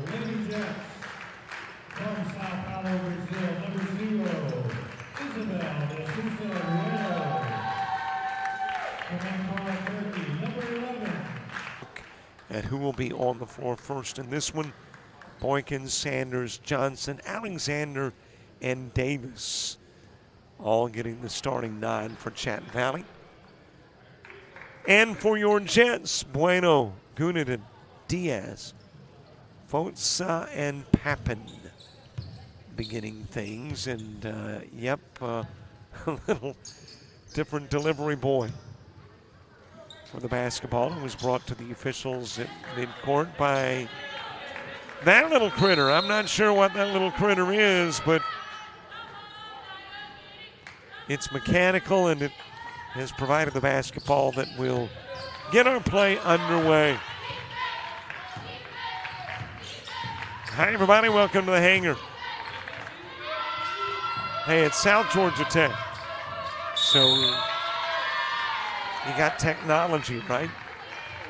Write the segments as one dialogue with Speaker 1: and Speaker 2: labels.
Speaker 1: Lady Jets from Sao Paulo, Brazil, number 0, Isabel de Souza Ruelo. From Ankara, Turkey, number 11.
Speaker 2: And who will be on the floor first in this one? Boykins, Sanders, Johnson, Alexander, and Davis, all getting the starting 9 for Chat Valley. And for your Jets, Bueno, Gunnaden, Diaz, Fotsa, and Papin beginning things. And a little different delivery boy for the basketball. It was brought to the officials at midcourt by that little critter. I'm not sure what that little critter is, but it's mechanical, and it has provided the basketball that will get our play underway. Hi, everybody. Welcome to the hangar. Hey, it's South Georgia Tech. So you got technology, right?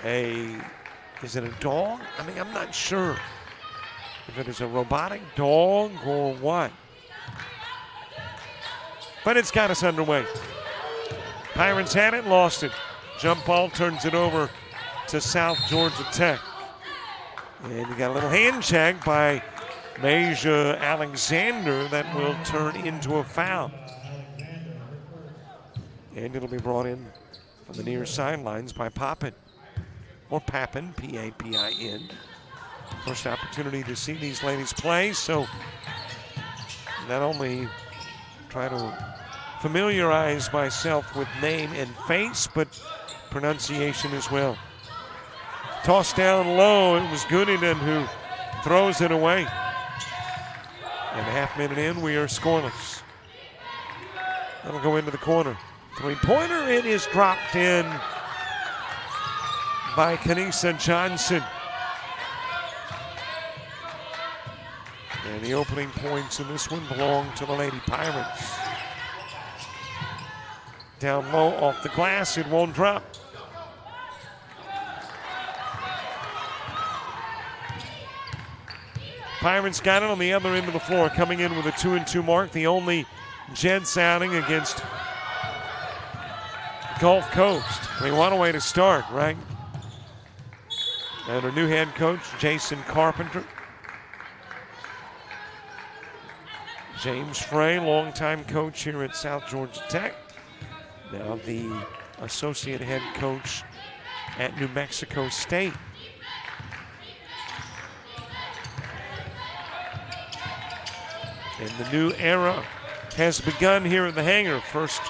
Speaker 2: Is it a dog? I mean, I'm not sure if it is a robotic dog or what. But it's got us underway. Pirates had it, lost it. Jump ball turns it over to South Georgia Tech. And you got a little hand check by Maja Alexander that will turn into a foul. And it'll be brought in from the near sidelines by Papin. Or Papin, P-A-P-I-N. First opportunity to see these ladies play, so not only try to familiarize myself with name and face, but pronunciation as well. Tossed down low, it was Gunnaden who throws it away. And a half minute in, we are scoreless. That'll go into the corner. Three-pointer, it is dropped in by Kanisa Johnson. And the opening points in this one belong to the Lady Pirates. Down low off the glass, it won't drop. Pirates got it on the other end of the floor, coming in with a 2-2 mark. The only Jets outing against Gulf Coast. They want a way to start, right? And our new head coach, Jason Carpenter. James Frey, longtime coach here at South Georgia Tech. Now the associate head coach at New Mexico State. And the new era has begun here at the hangar. First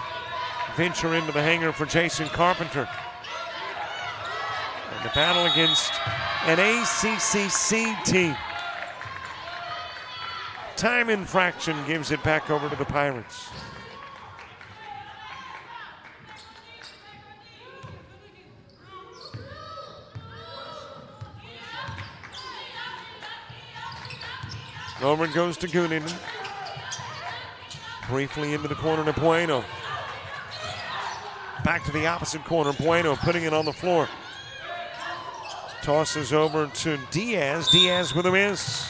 Speaker 2: venture into the hangar for Jason Carpenter. And the battle against an ACCC team. Time infraction gives it back over to the Pirates. Over it goes to Gunnaden. Briefly into the corner to Bueno. Back to the opposite corner. Bueno putting it on the floor. Tosses over to Diaz. Diaz with a miss.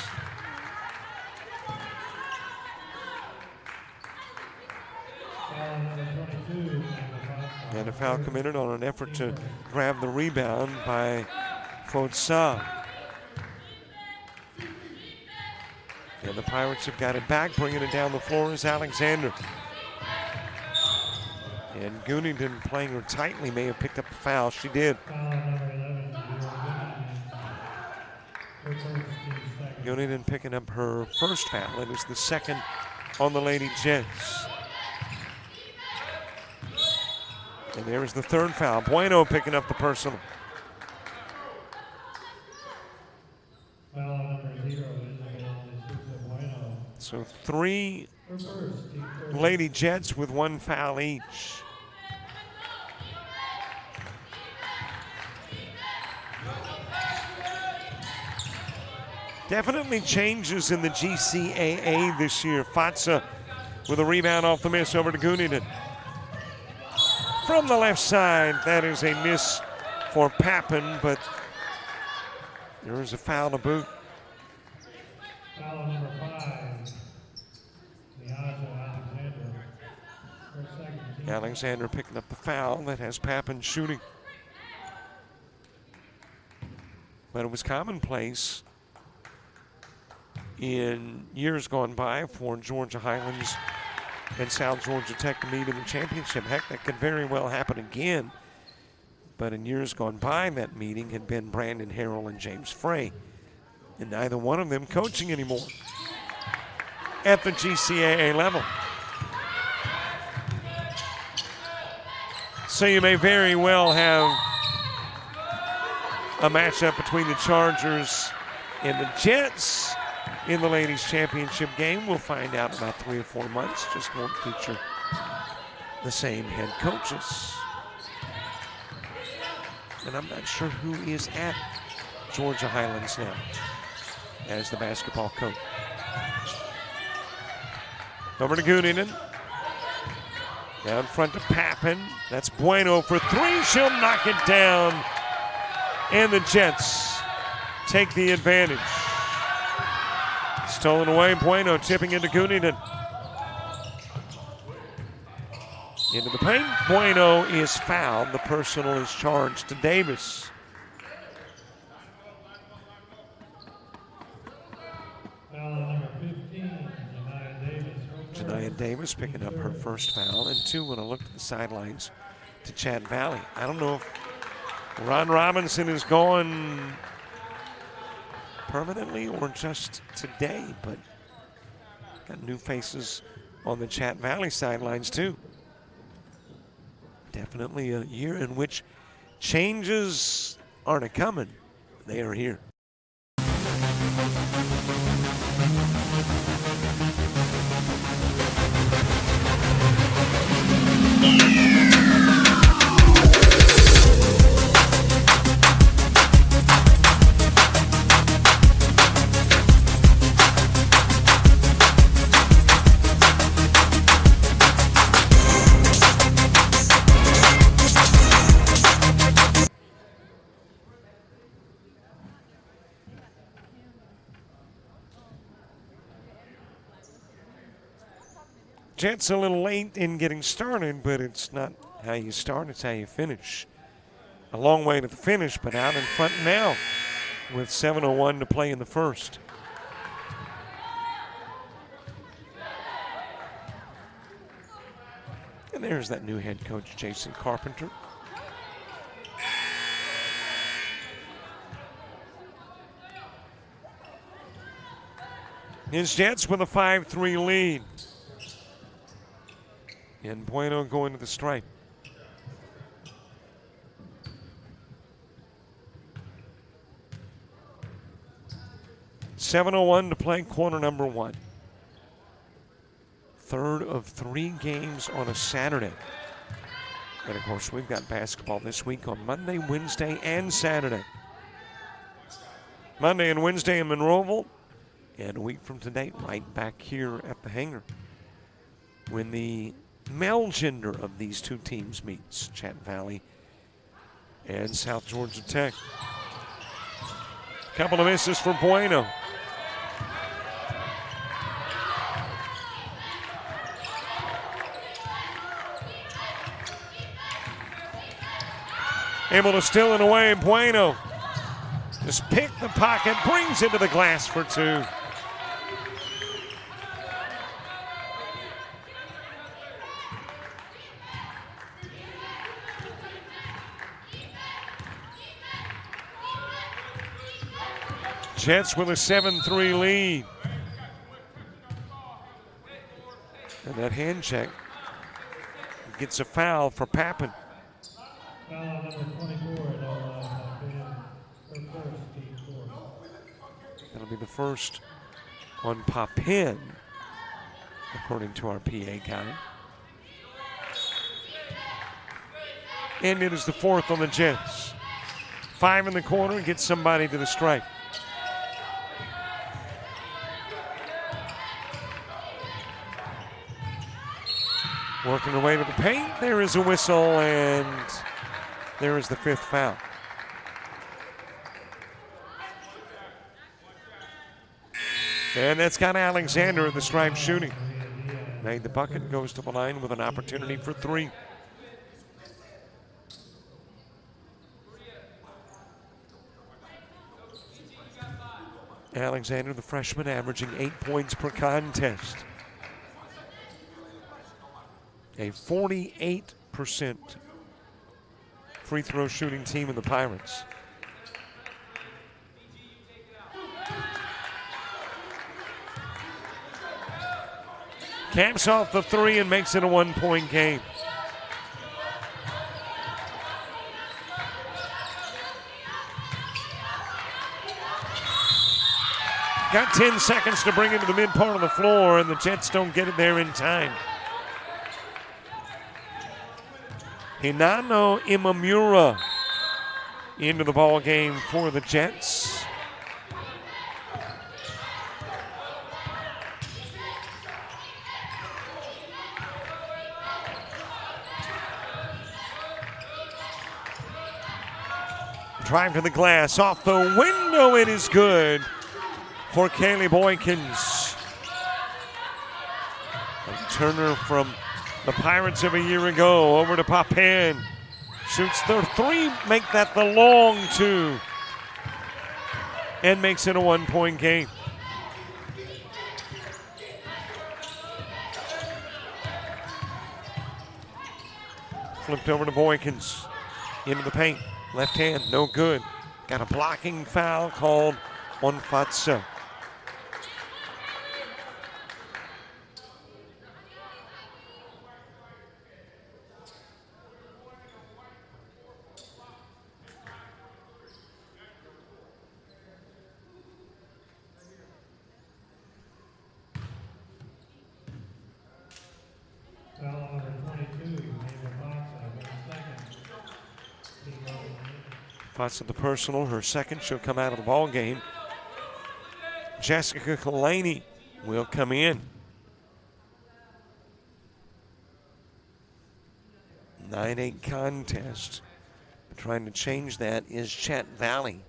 Speaker 2: And a foul committed on an effort to grab the rebound by Fotsa. And the Pirates have got it back. Bringing it down the floor is Alexander. And Gunnaden, playing her tightly, may have picked up the foul. She did. Gunnaden picking up her first foul. It was the second on the Lady Jets. And there's the third foul. Bueno picking up the personal. So 3 Lady Jets with 1 foul each. Definitely changes in the GCAA this year. Fotsa with a rebound off the miss over to Gunnaden. From the left side, that is a miss for Papin, but there is a foul to boot.
Speaker 1: Foul on number 5, Alexander. First, second, team.
Speaker 2: Alexander picking up the foul that has Pappen shooting. But it was commonplace in years gone by for Georgia Highlands and South Georgia Tech to meet in the championship. Heck, that could very well happen again. But in years gone by, that meeting had been Brandon Harrell and James Frey. And neither one of them coaching anymore at the GCAA level. So you may very well have a matchup between the Chargers and the Jets in the ladies' championship game. We'll find out in about 3 or 4 months. Just won't feature the same head coaches. And I'm not sure who is at Georgia Highlands now as the basketball coach. Over to Goodinen. Down front to Pappen. That's Bueno for 3. She'll knock it down. And the Jets take the advantage. Stolen away, Bueno tipping into Goodinen. Into the paint. Bueno is fouled. The personal is charged to Davis.
Speaker 1: Foul on number 15,
Speaker 2: Janiyah Davis picking up her first foul, and 2 when I look at the sidelines to Chad Valley. I don't know if Ron Robinson is gone permanently or just today, but got new faces on the Chat Valley sidelines too. Definitely a year in which changes aren't a coming. They are here. Jets a little late in getting started, but it's not how you start, it's how you finish. A long way to the finish, but out in front now with 7:01 to play in the first. And there's that new head coach, Jason Carpenter. His Jets with a 5-3 lead. And Bueno going to the stripe. .701 to play, quarter number 1. Third of 3 games on a Saturday. And of course, we've got basketball this week on Monday, Wednesday, and Saturday. Monday and Wednesday in Monroeville. And a week from today, right back here at the hangar, when the male gender of these 2 teams meets, Chat Valley and South Georgia Tech. Couple of misses for Bueno. Able to steal it away, Bueno just picked the pocket, brings it to the glass for 2. Jets with a 7-3 lead. And that hand check gets a foul for Pappen.
Speaker 1: Foul on number 24, team 4.
Speaker 2: That'll be the first on Pappen, according to our PA guy. And it is the 4th on the Jets. 5 in the corner, gets somebody to the stripe. Working their way to the paint. There is a whistle, and there is the 5th foul. And that's got Alexander at the stripe shooting. Made the bucket, goes to the line with an opportunity for 3. Alexander, the freshman, averaging 8 points per contest. A 48% free throw shooting team in the Pirates. Caps off the 3 and makes it a 1-point game. Got 10 seconds to bring it to the mid part of the floor, and the Jets don't get it there in time. Hinano Imamura into the ball game for the Jets. Drive to the glass, off the window, it is good for Kaylee Boykins. A Turner from the Pirates of a year ago, over to Papin. Shoots the 3, make that the long 2, and makes it a 1-point game. Flipped over to Boykins, into the paint. Left hand, no good. Got a blocking foul called on Fatsa.
Speaker 1: Foul number 22, Amanda
Speaker 2: Fatsa the personal, her second. She'll come out of the ball game. Jessica Kalani will come in. 9-8 contest. Trying to change that is Chat Valley.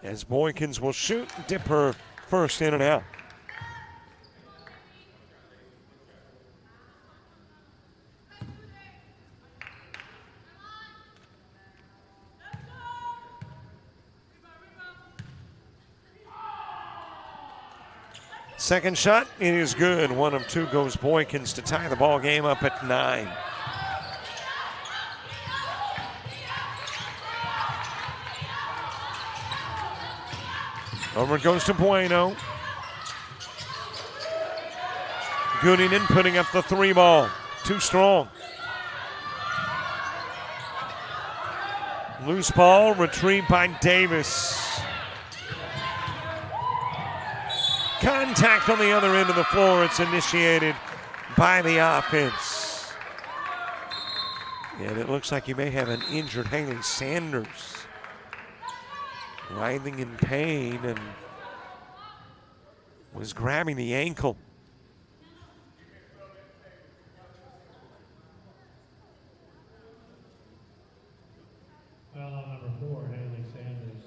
Speaker 2: As Boykins will shoot, dip her first in and out. Second shot, it is good. 1 of 2 goes Boykins to tie the ball game up at 9. Over it goes to Bueno. Goodingen putting up the 3 ball. Too strong. Loose ball retrieved by Davis. Contact on the other end of the floor. It's initiated by the offense. And it looks like you may have an injured Haley Sanders. Writhing in pain and was grabbing the ankle.
Speaker 1: Foul on number 4, Haley Sanders.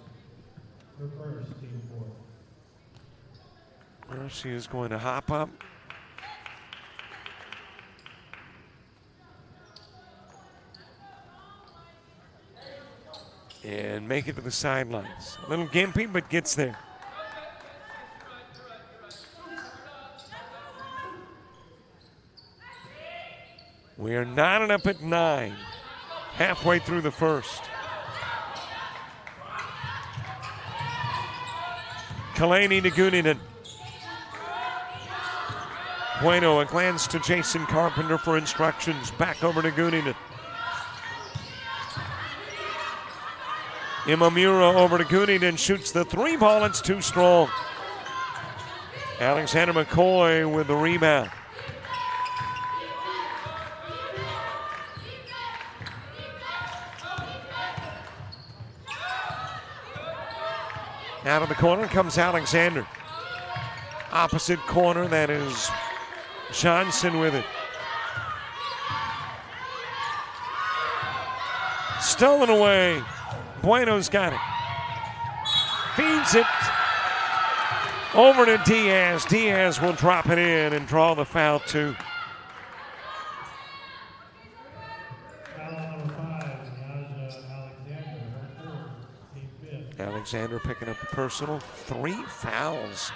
Speaker 1: Her first, team 4.
Speaker 2: Well, she is going to hop up. And make it to the sidelines. A little gimpy, but gets there. We are knotted up at 9, halfway through the first. Kalani to Goodingen. Bueno, a glance to Jason Carpenter for instructions. Back over to Goodingen. Imamura over to Goodingen, shoots the 3 ball. It's too strong. Alexander McCoy with the rebound. Out of the corner comes Alexander. Opposite corner, that is Johnson with it. Stolen away. Bueno's got it. Feeds it. Over to Diaz. Diaz will drop it in and draw the foul too. Alexander picking up the personal. 3 fouls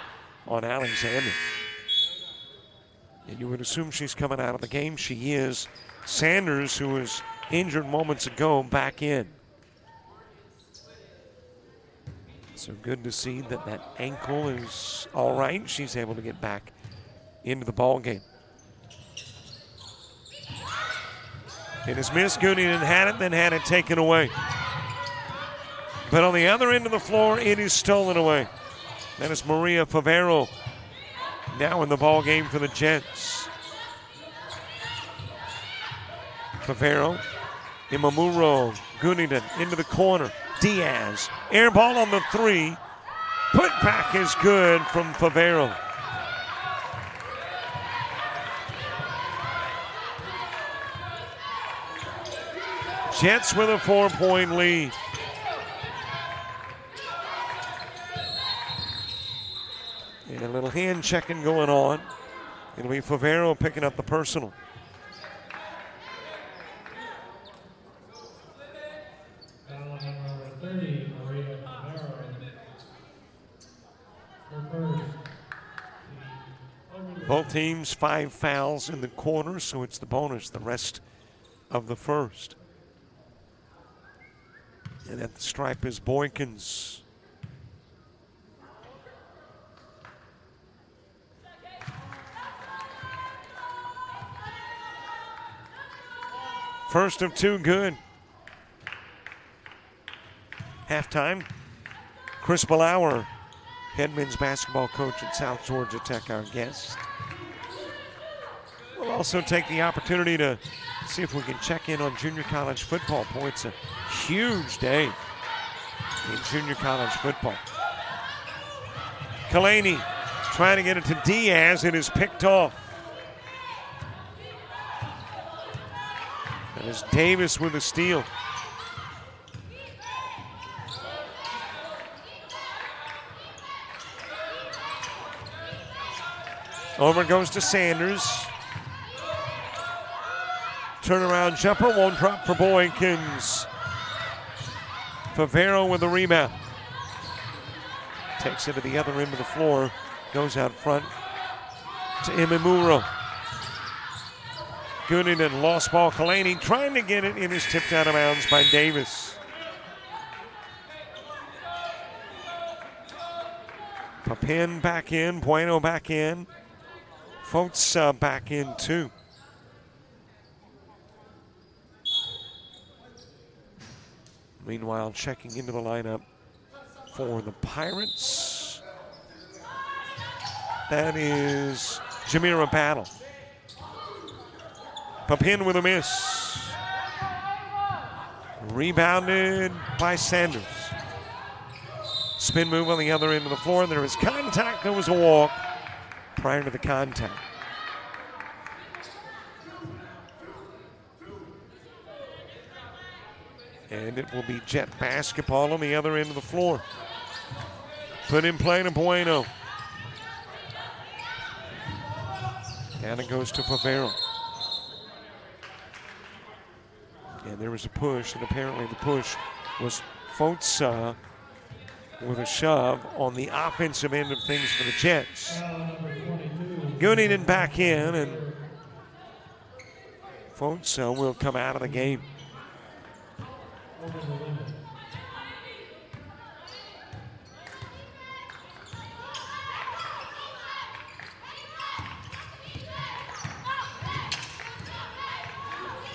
Speaker 2: on Alexander. And you would assume she's coming out of the game. She is. Sanders, who was injured moments ago, back in. So good to see that that ankle is all right. She's able to get back into the ball game. It is missed. Gooningen had it, then had it taken away. But on the other end of the floor, it is stolen away. That is Maria Favero now in the ball game for the Jets. Favero, Imamuro, Gooningen into the corner. Diaz, air ball on the 3. Put back is good from Favero. Jets with a 4-point lead. And a little hand checking going on. It'll be Favero picking up the personal. Both teams 5 fouls in the quarter, so it's the bonus the rest of the first. And at the stripe is Boykins. First of 2 good. Halftime, Chris Ballauer, head men's basketball coach at South Georgia Tech, our guest. We'll also take the opportunity to see if we can check in on junior college football. Boy, it's a huge day in junior college football. Kalani trying to get it to Diaz. It is picked off. That is Davis with a steal. Over it goes to Sanders. Turnaround jumper, won't drop for Boykins. Favero with the rebound. Takes it to the other end of the floor. Goes out front to Imamuro. Gooningen, lost ball. Kalani trying to get it. It is tipped out of bounds by Davis. Papin back in. Bueno back in. Foltz back in too. Meanwhile, checking into the lineup for the Pirates. That is Jamira Battle. Papin with a miss. Rebounded by Sanders. Spin move on the other end of the floor. There is contact. There was a walk prior to the contact. And it will be Jet basketball on the other end of the floor. Put in play to Bueno. And it goes to Favero. And there was a push, and apparently the push was Foltz with a shove on the offensive end of things for the Jets. Gooningen back in, and Foltz will come out of the game.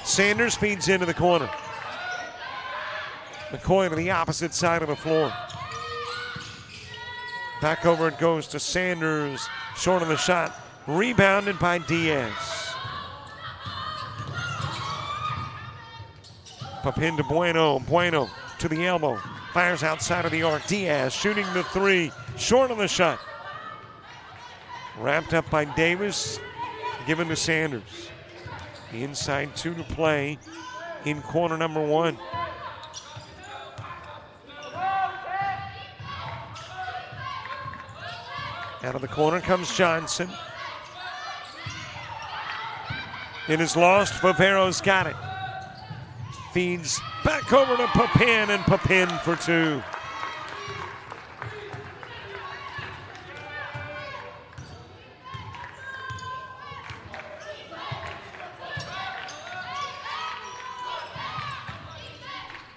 Speaker 2: Sanders feeds into the corner. McCoy to the opposite side of the floor. Back over it goes to Sanders. Short of the shot. Rebounded by Diaz. Papin to Bueno. Bueno to the elbow. Fires outside of the arc. Diaz shooting the 3. Short of the shot. Wrapped up by Davis. Given to Sanders. Inside 2 to play in quarter number 1. Out of the corner comes Johnson. It is lost. Favero's got it. Feeds back over to Papin, and Papin for two.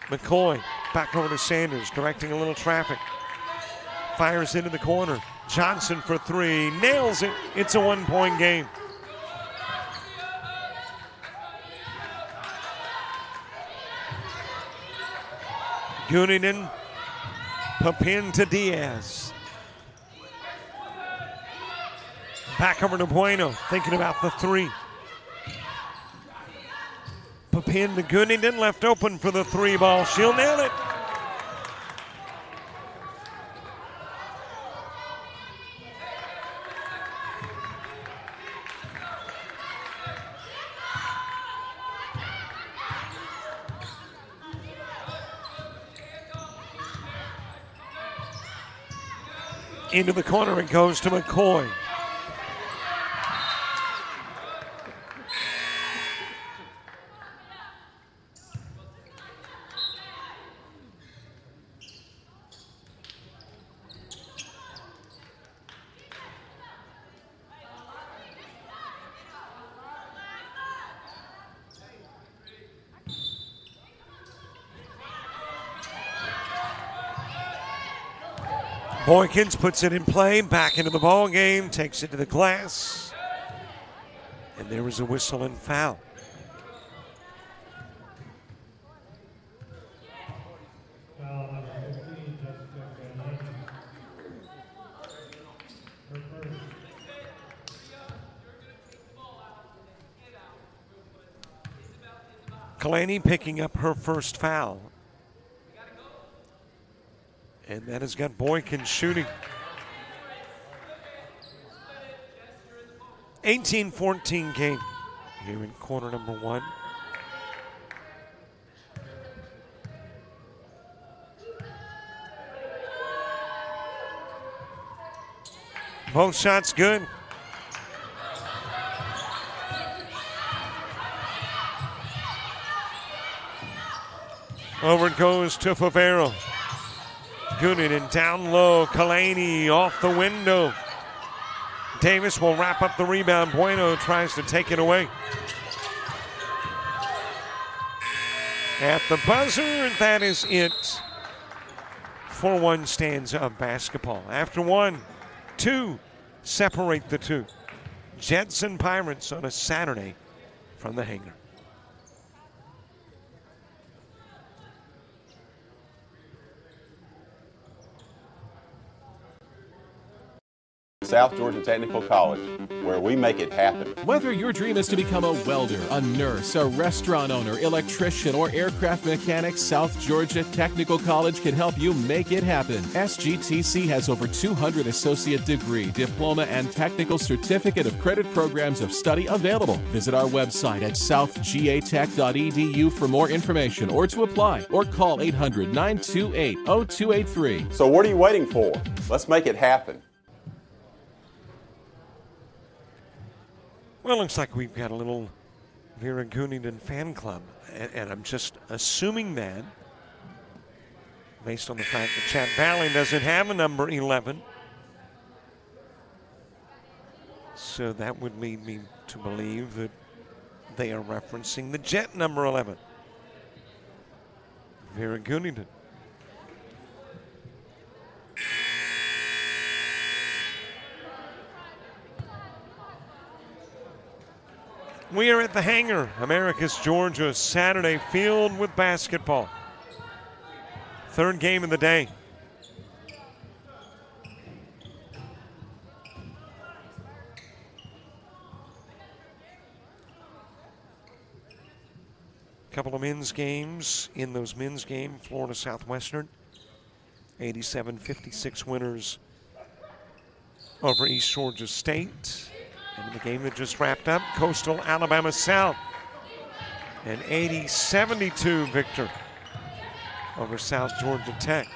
Speaker 2: McCoy back over to Sanders, directing a little traffic. Fires into the corner. Johnson for three. Nails it. It's a 1-point game. Guninen, Papin to Diaz. Back over to Bueno, thinking about the three. Papin to Gunningen, left open for the three ball. She'll nail it. Into the corner it goes to McCoy. Boykins puts it in play, back into the ball game, takes it to the glass, and there was a whistle and foul.
Speaker 1: Foul number 15, Jessica Kalani.
Speaker 2: Kalani picking up her first foul. And that has got Boykin shooting. 18-14 game here in quarter number one. Both shots good. Over it goes to Favero. Guninen down low. Kalani off the window. Davis will wrap up the rebound. Bueno tries to take it away. At the buzzer, that is it for one stanza of basketball. After 1, 2 separate the two. Jets and Pirates on a Saturday from the hangar.
Speaker 3: South Georgia Technical College, where we make it happen.
Speaker 4: Whether your dream is to become a welder, a nurse, a restaurant owner, electrician, or aircraft mechanic, South Georgia Technical College can help you make it happen. SGTC has over 200 associate degree, diploma, and technical certificate of credit programs of study available. Visit our website at southgatech.edu for more information or to apply, or call 800-928-0283.
Speaker 3: So what are you waiting for? Let's make it happen.
Speaker 2: Well, looks like we've got a little Vera Gunningen fan club, and I'm just assuming that based on the fact that Chat Valley doesn't have a number 11. So that would lead me to believe that they are referencing the Jet number 11, Vera Gunningen. We are at the hangar, Americus, Georgia, Saturday, filled with basketball. Third game of the day. Couple of men's games. In those men's games, Florida Southwestern, 87-56 winners over East Georgia State. And in the game that just wrapped up, Coastal Alabama South, an 80-72 victor over South Georgia Tech.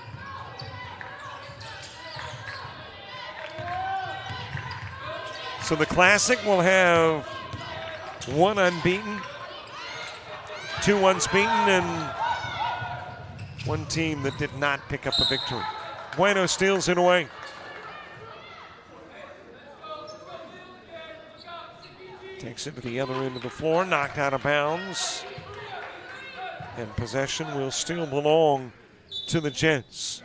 Speaker 2: So the Classic will have 1 unbeaten, 2 unbeaten, and 1 team that did not pick up a victory. Bueno steals it away. Takes it to the other end of the floor, knocked out of bounds. And possession will still belong to the Jets.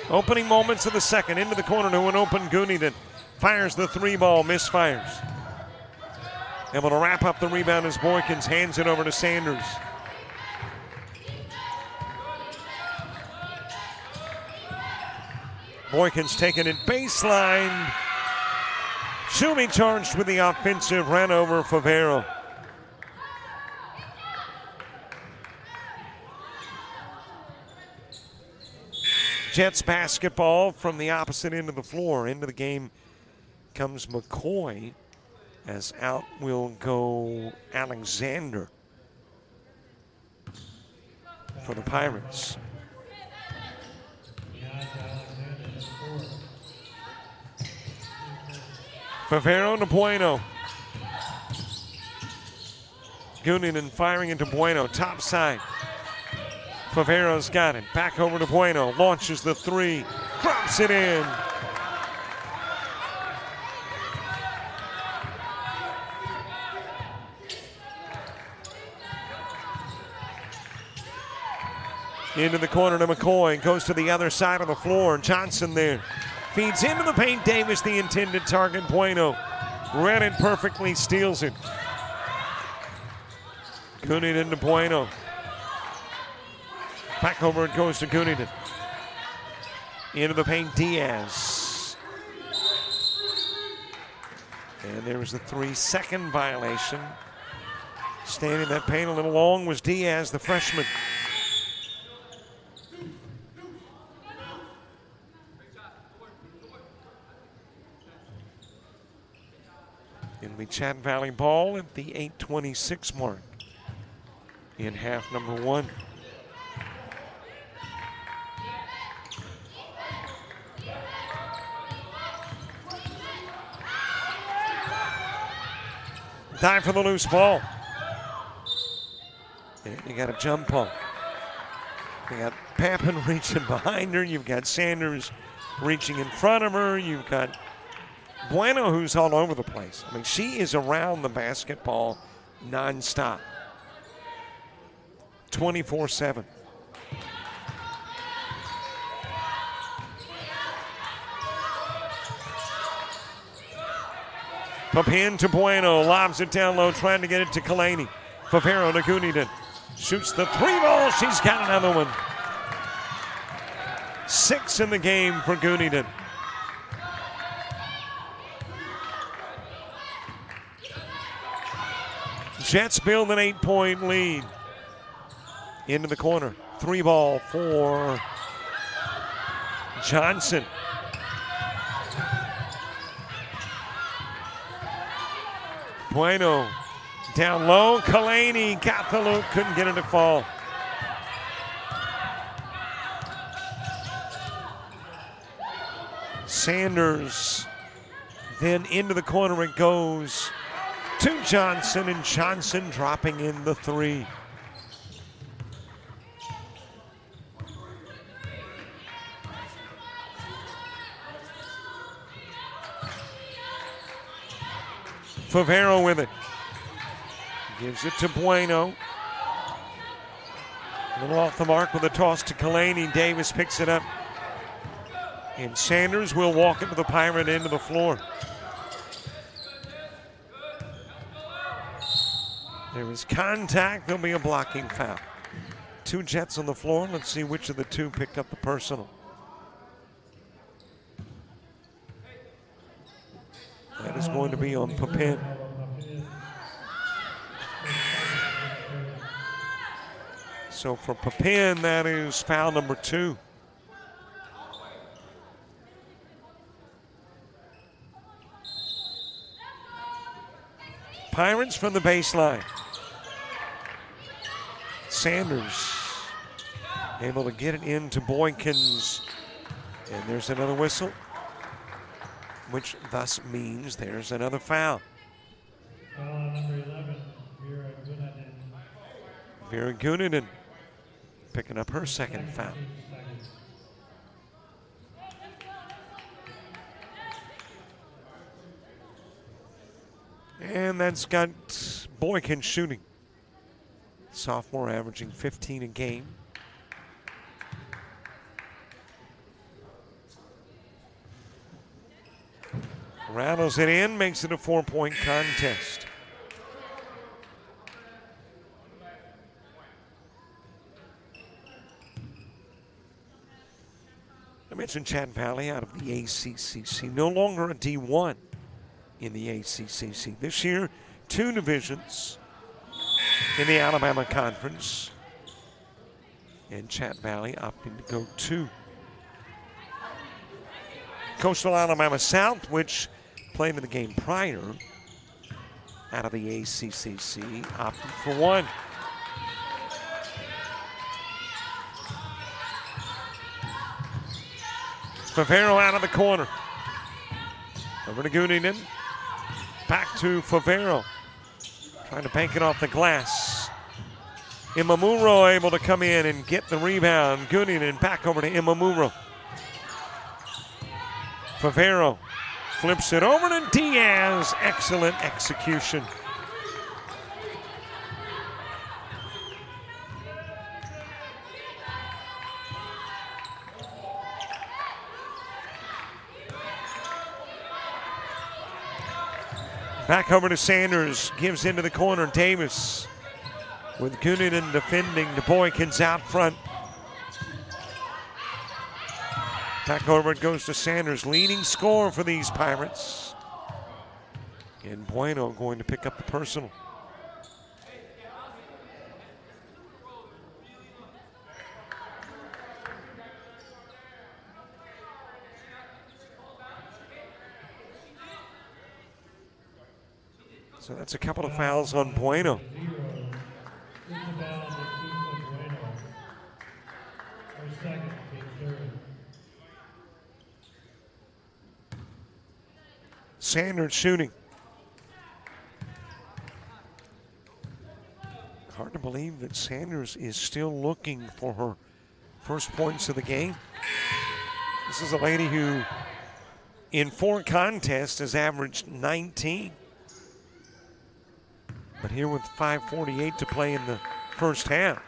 Speaker 2: Opening moments of the second, into the corner to an open Gooneyden. Fires the 3 ball, misfires. Able to wrap up the rebound as Boykins hands it over to Sanders. Boykins taking it baseline. She'll be charged with the offensive run over Favero. Jets basketball from the opposite end of the floor. Into the game comes McCoy, as out will go Alexander for the Pirates. Favero to Bueno. Gooneyden firing into Bueno, top side. Favero's got it. Back over to Bueno. Launches the 3. Drops it in. Into the corner to McCoy. Goes to the other side of the floor. Johnson there. Feeds into the paint. Davis, the intended target. Bueno read it perfectly. Steals it. Gooneyden to Bueno. Back over it goes to Gooneyden. Into the paint, Diaz. And there was the 3-second violation. Staying in that paint a little long was Diaz, the freshman. It'll be Chat Valley ball at the 8:26 mark in half number 1. Time for the loose ball. And you got a jump ball. You got Pappen reaching behind her. You've got Sanders reaching in front of her. You've got Bueno, who's all over the place. I mean, she is around the basketball nonstop. 24/7. Papin to Bueno, lobs it down low, trying to get it to Kalani. Favero to Gooneyden. Shoots the 3 ball, she's got another one. 6 in the game for Gooneyden. Jets build an 8-point lead. Into the corner, 3 ball for Johnson. Bueno down low. Kalani got the loop, couldn't get it to fall. Sanders, then into the corner it goes to Johnson, and Johnson dropping in the 3. Favero with it. Gives it to Bueno. A little off the mark with a toss to Kalani. Davis picks it up. And Sanders will walk it to the Pirate end of the floor. There is contact. There'll be a blocking foul. 2 Jets on the floor. Let's see which of the 2 picked up the personal. That is going to be on Papin. So for Papin, that is foul number 2. Pirates from the baseline. Sanders able to get it into Boykins. And there's another whistle. which thus means there's another foul.
Speaker 1: Foul on number 11, Vera Gunanen.
Speaker 2: Vera Gunanen picking up her second foul. And that's got Boykin shooting. Sophomore averaging 15 a game. Rattles it in, makes it a 4-point contest. I mentioned Chat Valley out of the ACCC, no longer a D1 in the ACCC. This year, 2 divisions in the Alabama Conference, and Chat Valley opting to go 2. Coastal Alabama South, which played in the game prior out of the ACCC, opted for 1. Favero out of the corner. Over to Gunanen. Back to Favero. Trying to bank it off the glass. Imamuro able to come in and get the rebound. Gunanen back over to Imamuro. Favero flips it over to Diaz. Excellent execution. Back over to Sanders, gives into the corner. Davis with Gunanen defending. The Boykins out front. Back over it goes to Sanders, leading scorer for these Pirates. And Bueno going to pick up the personal. So that's a couple of fouls on Bueno. Sanders shooting. Hard to believe that Sanders is still looking for her first points of the game. This is a lady who in 4 contests has averaged 19. But here with 5:48 to play in the first half,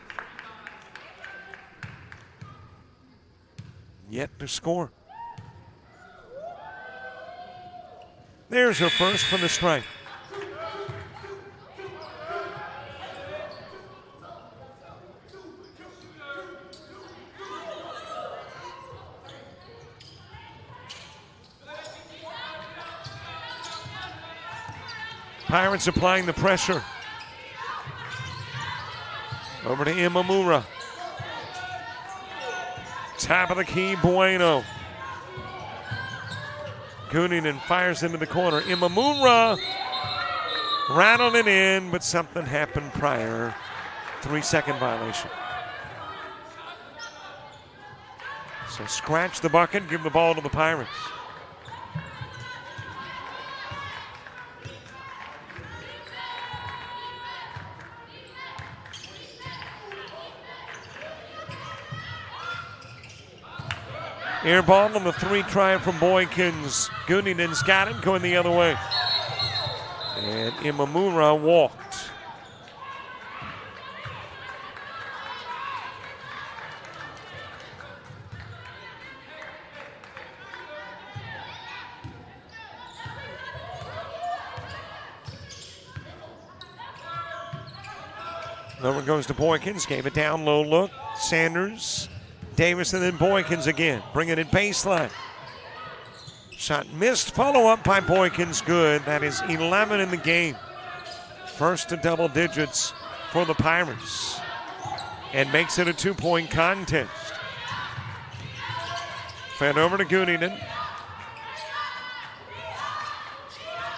Speaker 2: yet to score. There's her first from the strike. Pirates applying the pressure. Over to Imamura. Top of the key, Bueno. Gunanen fires into the corner. Imamura rattled it in, but something happened prior. 3-second violation. So scratch the bucket, give the ball to the Pirates. Air ball on the 3 try from Boykins. Gunanen's got it, going the other way. And Imamura walked. Over goes to Boykins, gave a down low look. Sanders. Davis and then Boykins again, bringing it baseline. Shot missed, follow up by Boykins, good. That is 11 in the game. First to double digits for the Pirates. And makes it a 2-point contest. Fed over to Gunanen.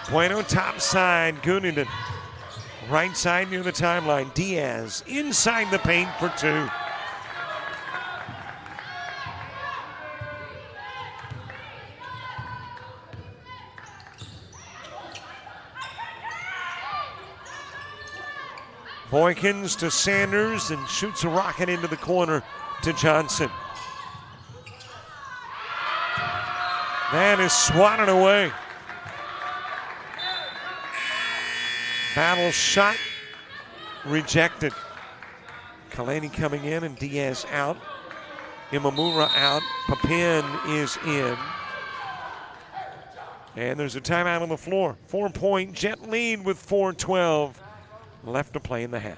Speaker 2: Bueno top side, Gunanen. Right side near the timeline. Diaz inside the paint for 2. Boykins to Sanders and shoots a rocket into the corner to Johnson. That is swatted away. Battle shot rejected. Kalani coming in and Diaz out. Imamura out. Papin is in. And there's a timeout on the floor. 4-point Jet lead with 4:12 left to play in the half.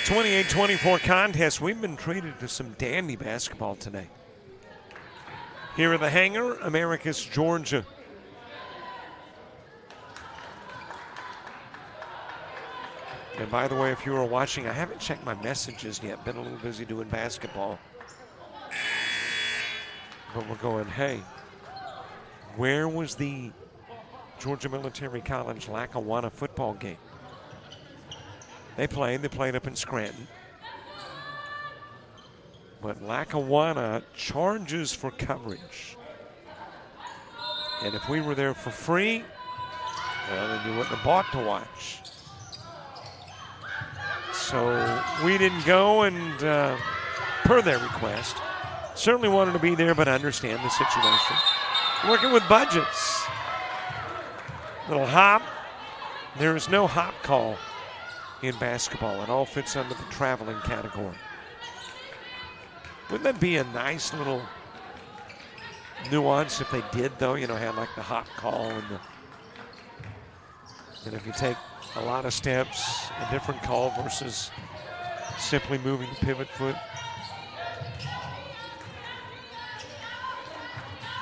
Speaker 2: .28-24 contest. We've been treated to some dandy basketball today. Here at the hangar, Americus, Georgia. And by the way, if you were watching, I haven't checked my messages yet. Been a little busy doing basketball. But we're going, hey, where was the Georgia Military College Lackawanna football game? They played up in Scranton. But Lackawanna charges for coverage. And if we were there for free, well, then you wouldn't have bought to watch. So we didn't go, and per their request, certainly wanted to be there, but understand the situation. Working with budgets. Little hop. There is no hop call in basketball. It all fits under the traveling category. Wouldn't that be a nice little nuance if they did, though? You know, had like the hop call and if you take a lot of steps, a different call versus simply moving the pivot foot.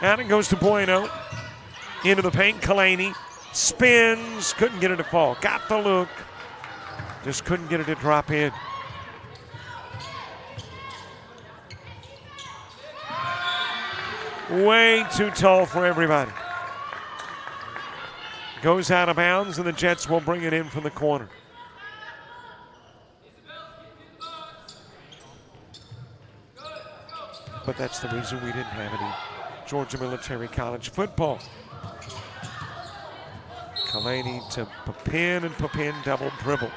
Speaker 2: Out it goes to Bueno. Into the paint, Kalani spins, couldn't get it to fall. Got the look. Just couldn't get it to drop in. Way too tall for everybody. Goes out of bounds, and the Jets will bring it in from the corner. But that's the reason we didn't have any Georgia Military College football. Kalani to Papin, and Papin double dribble.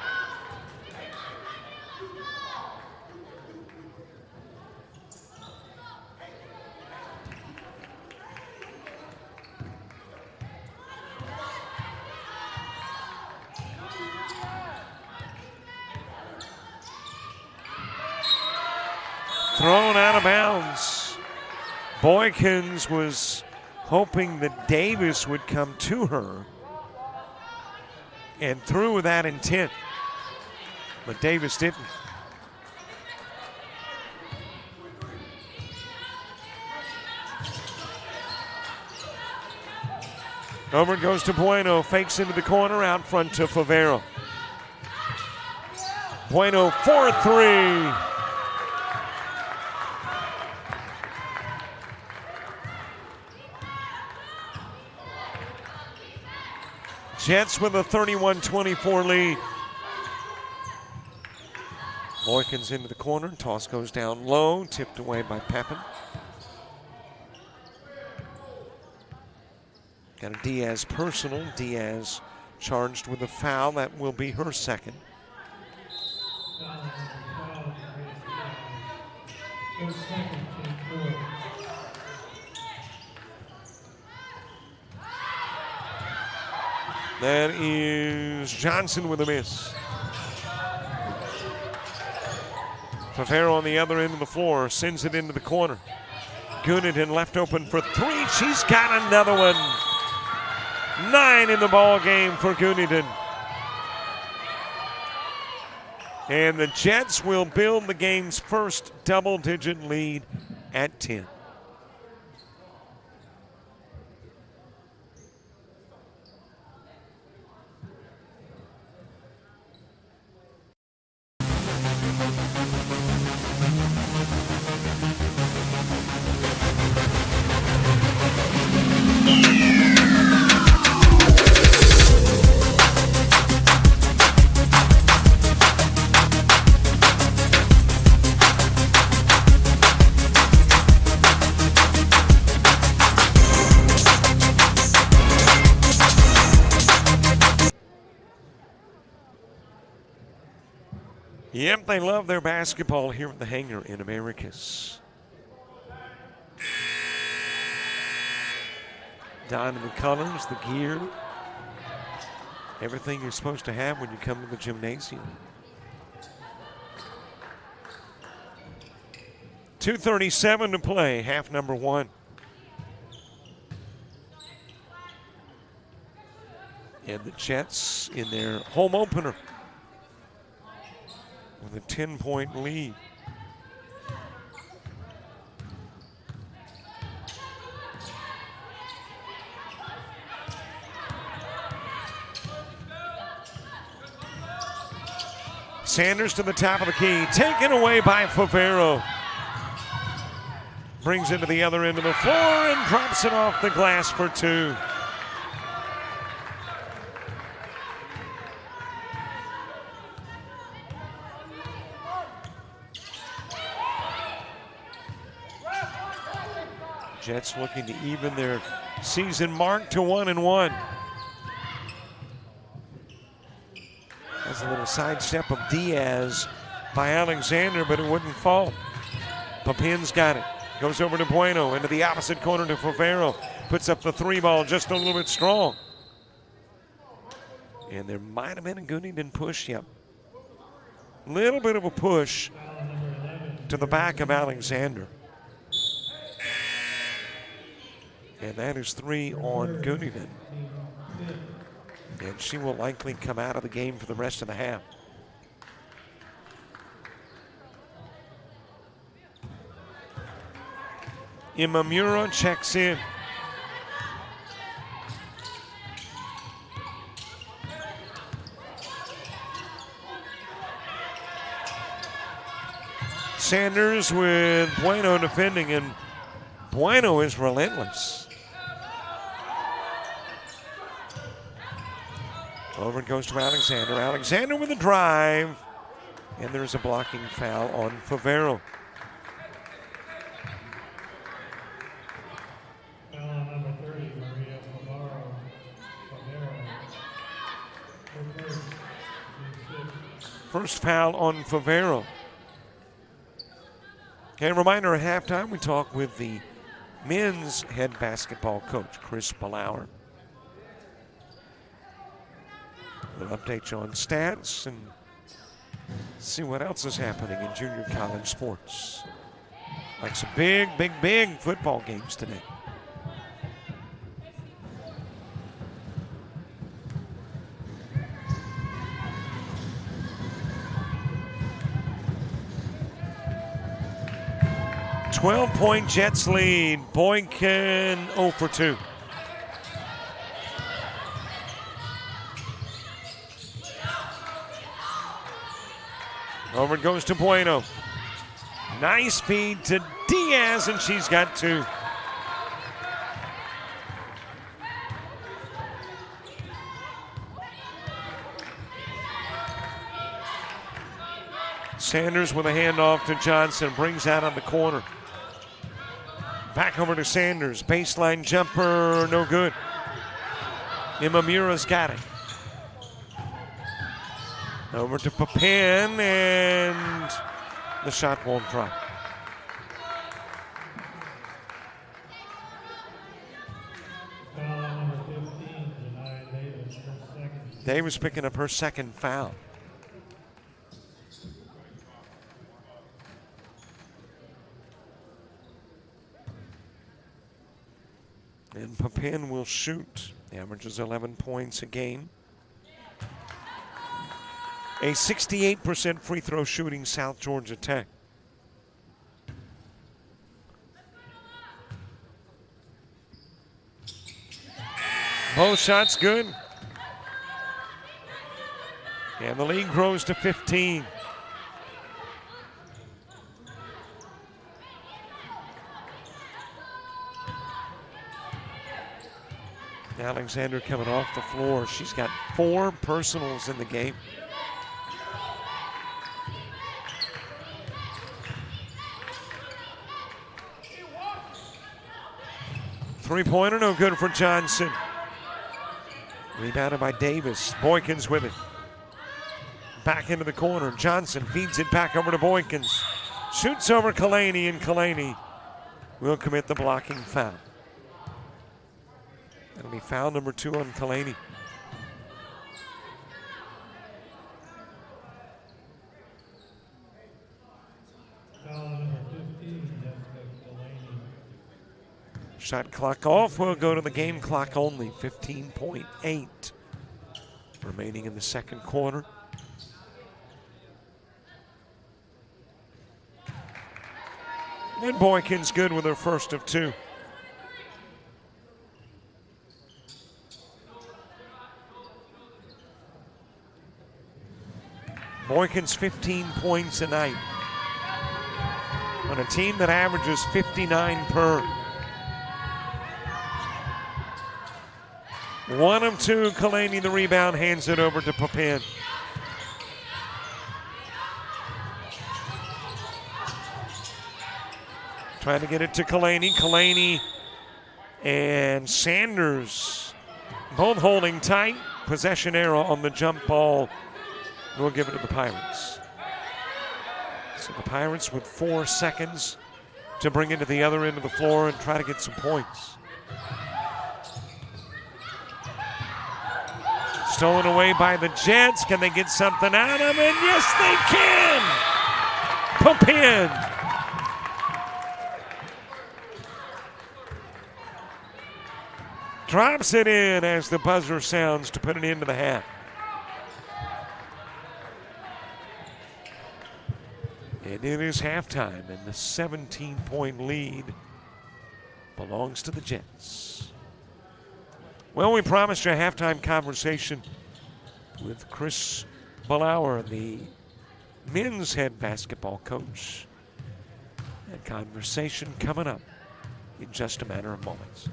Speaker 2: Thrown out of bounds. Boykins was hoping that Davis would come to her and threw with that intent, but Davis didn't. Over it goes to Bueno, fakes into the corner, out front to Favero. Bueno 4-3. Jets with a 31-24 lead. Boykins into the corner. Toss goes down low. Tipped away by Pepin. Got a Diaz personal. Diaz charged with a foul. That will be her second. That is Johnson with a miss. Favero on the other end of the floor sends it into the corner. Gunnaden left open for three. She's got another one. 9 in the ball game for Gunnaden. And the Jets will build the game's first double-digit lead at 10. Yep, they love their basketball here at the hangar in Americus. Donning the colors, the gear, everything you're supposed to have when you come to the gymnasium. 2:37 to play, half number 1. And the Jets in their home opener with a 10-point lead. Sanders to the top of the key, taken away by Favero. Brings it to the other end of the floor and drops it off the glass for 2. Jets looking to even their season mark to 1-1. That's a little sidestep of Diaz by Alexander, but it wouldn't fall. Papin's got it. Goes over to Bueno, into the opposite corner to Favero. Puts up the 3 ball just a little bit strong. And there might have been a Gunnaden push, yep. Little bit of a push to the back of Alexander. And that is 3 on Gunnaden. And she will likely come out of the game for the rest of the half. Imamura checks in. Sanders with Bueno defending, and Bueno is relentless. Over it goes to Alexander. Alexander with a drive. And there's a blocking foul on Favero.
Speaker 1: Foul on number 30, Maria Favero.
Speaker 2: First foul on Favero. Okay, reminder at halftime, we talk with the men's head basketball coach, Chris Ballauer. We'll update you on stats and see what else is happening in junior college sports. Like some big football games today. .12 Jets lead. Boykin 0 for 2. Over it goes to Bueno. Nice feed to Diaz, and she's got 2. Sanders with a handoff to Johnson, brings out on the corner. Back over to Sanders, baseline jumper, no good. Imamura's got it. Over to Papin, and the shot won't drop.
Speaker 1: Foul on number 15, Janiyah Davis, her second.
Speaker 2: Davis picking up her second foul. And Papin will shoot. Averages 11 points a game. A 68% free throw shooting South Georgia Tech. Both shots good. And the lead grows to 15. Alexander coming off the floor. She's got 4 personals in the game. Three-pointer, no good for Johnson. Rebounded by Davis. Boykins with it. Back into the corner. Johnson feeds it back over to Boykins. Shoots over Kalani, and Kalani will commit the blocking foul. That'll be foul number 2 on Kalani.
Speaker 1: Foul number 15, Jessica Kalani.
Speaker 2: Shot clock off. We'll go to the game clock only. 15.8 remaining in the second quarter. And Boykins good with her first of 2. Boykins 15 points a night on a team that averages 59 per. 1 of 2, Kalani the rebound, hands it over to Papin. Trying to get it to Kalani. Kalani and Sanders both holding tight. Possession error on the jump ball. We'll give it to the Pirates. So the Pirates with 4 seconds to bring it to the other end of the floor and try to get some points. Stolen away by the Jets. Can they get something out of it? Yes, they can! Papin. Drops it in as the buzzer sounds to put it into the half. And it is halftime, and the 17-point lead belongs to the Jets. Well, we promised you a halftime conversation with Chris Ballauer, the men's head basketball coach. That conversation coming up in just a matter of moments.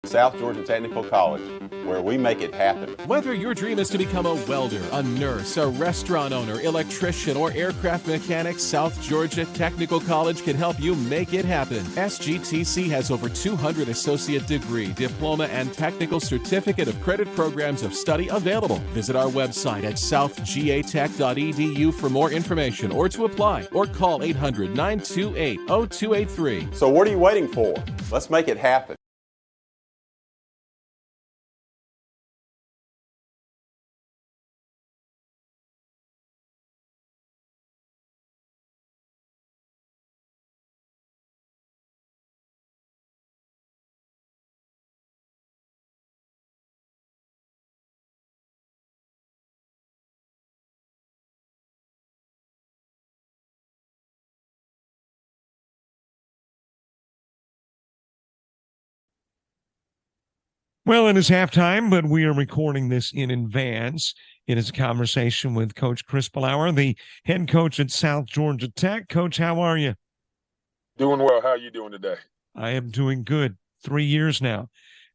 Speaker 3: South Georgia Technical College, where we make it happen.
Speaker 4: Whether your dream is to become a welder, a nurse, a restaurant owner, electrician, or aircraft mechanic, South Georgia Technical College can help you make it happen. SGTC has over 200 associate degree, diploma, and technical certificate of credit programs of study available. Visit our website at southgatech.edu for more information or to apply, or call 800-928-0283.
Speaker 3: So what are you waiting for? Let's make it happen.
Speaker 2: Well, it is halftime, but we are recording this in advance. It is a conversation with Coach Chris Ballauer, the head coach at South Georgia Tech. Coach, how are you?
Speaker 5: Doing well. How are you doing today?
Speaker 2: I am doing good. 3 years now.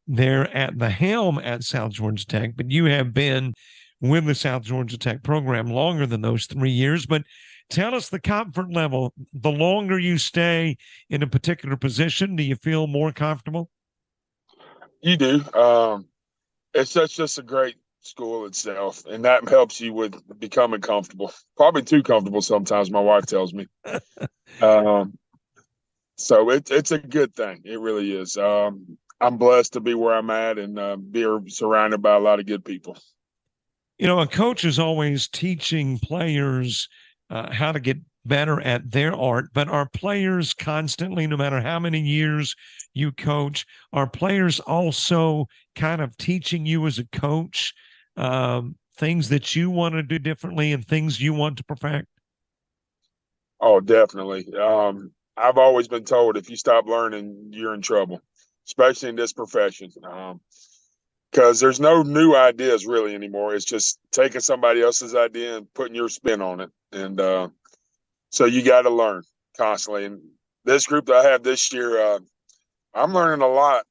Speaker 2: They're at the helm at South Georgia Tech, but you have been with the South Georgia Tech program longer than those 3 years. But tell us the comfort level. The longer you stay in a particular position, do you feel more comfortable?
Speaker 5: You do. It's just a great school itself, and that helps you with becoming comfortable. Probably too comfortable sometimes, my wife tells me. So it's a good thing. It really is. I'm blessed to be where I'm at and be surrounded by a lot of good people.
Speaker 2: A coach is always teaching players how to get better at their art, but are players constantly, no matter how many years you coach, are players also kind of teaching you as a coach things that you want to do differently and things you want to perfect?
Speaker 5: Oh, definitely. I've always been told if you stop learning, you're in trouble, especially in this profession. Because there's no new ideas really anymore. It's just taking somebody else's idea and putting your spin on it. And so you got to learn constantly. And this group that I have this year, I'm learning a lot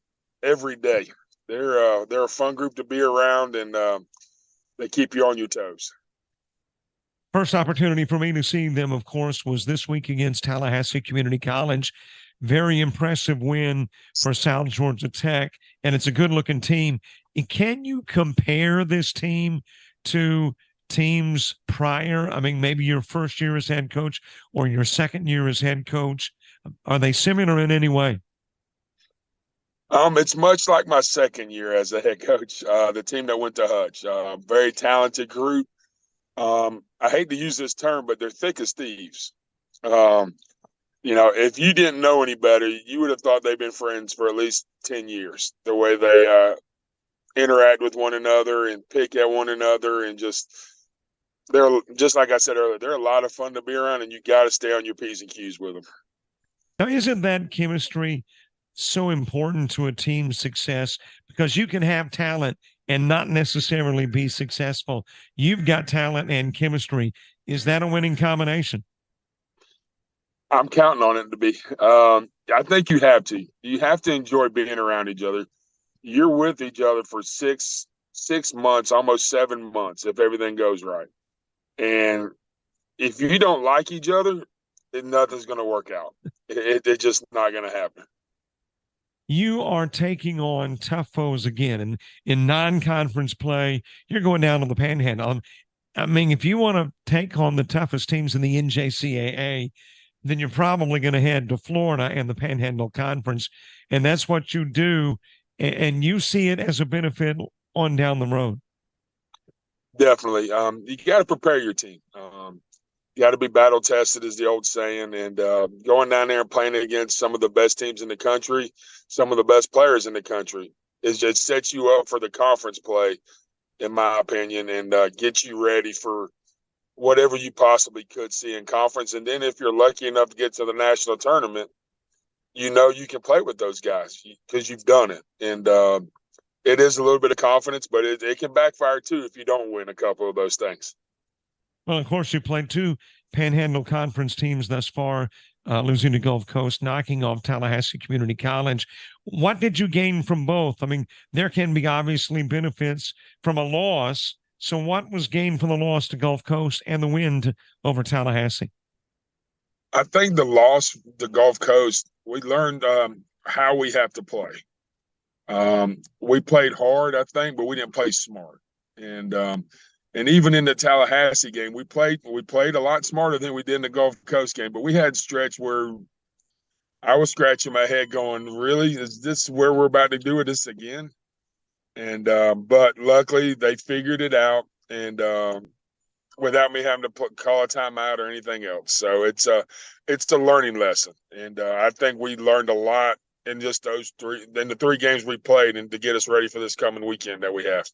Speaker 5: every day. They're a fun group to be around, and they keep you on your toes.
Speaker 2: First opportunity for me to see them, of course, was this week against Tallahassee Community College. Very impressive win for South Georgia Tech, and it's a good-looking team. Can you compare this team to teams prior? I mean, maybe your first year as head coach or your second year as head coach. Are they similar in any way?
Speaker 5: It's much like my second year as a head coach. The team that went to Hutch, very talented group. I hate to use this term, but they're thick as thieves. If you didn't know any better, you would have thought they've been friends for at least 10 years. The way they interact with one another and pick at one another, and they're just like I said earlier, they're a lot of fun to be around, and you got to stay on your P's and Q's with them.
Speaker 2: Now, isn't that chemistry so important to a team's success? Because you can have talent and not necessarily be successful. You've got talent and chemistry. Is that a winning combination?
Speaker 5: I'm counting on it to be. I think you have to. You have to enjoy being around each other. You're with each other for six months, almost 7 months, if everything goes right. And if you don't like each other, then nothing's going to work out. It's just not going to happen.
Speaker 2: You are taking on tough foes again. And in non-conference play, you're going down to the Panhandle. I mean, if you want to take on the toughest teams in the NJCAA, then you're probably going to head to Florida and the Panhandle Conference. And that's what you do. And you see it as a benefit on down the road.
Speaker 5: Definitely. You got to prepare your team. You got to be battle tested, is the old saying. And going down there and playing against some of the best teams in the country, some of the best players in the country, is just sets you up for the conference play, in my opinion, and get you ready for whatever you possibly could see in conference. And then if you're lucky enough to get to the national tournament, you can play with those guys because you've done it. And it is a little bit of confidence, but it can backfire too if you don't win a couple of those things.
Speaker 2: Well, of course, you played two Panhandle Conference teams thus far, losing to Gulf Coast, knocking off Tallahassee Community College. What did you gain from both? I mean, there can be obviously benefits from a loss. So what was gained from the loss to Gulf Coast and the win over Tallahassee?
Speaker 5: I think the loss to Gulf Coast, we learned how we have to play. We played hard, I think, but we didn't play smart. And even in the Tallahassee game, we played a lot smarter than we did in the Gulf Coast game. But we had stretch where I was scratching my head going, really? Is this where we're about to do this again? And but luckily they figured it out, and without me having to call a timeout or anything else. So it's a learning lesson, and I think we learned a lot in just the three games we played, and to get us ready for this coming weekend that we have.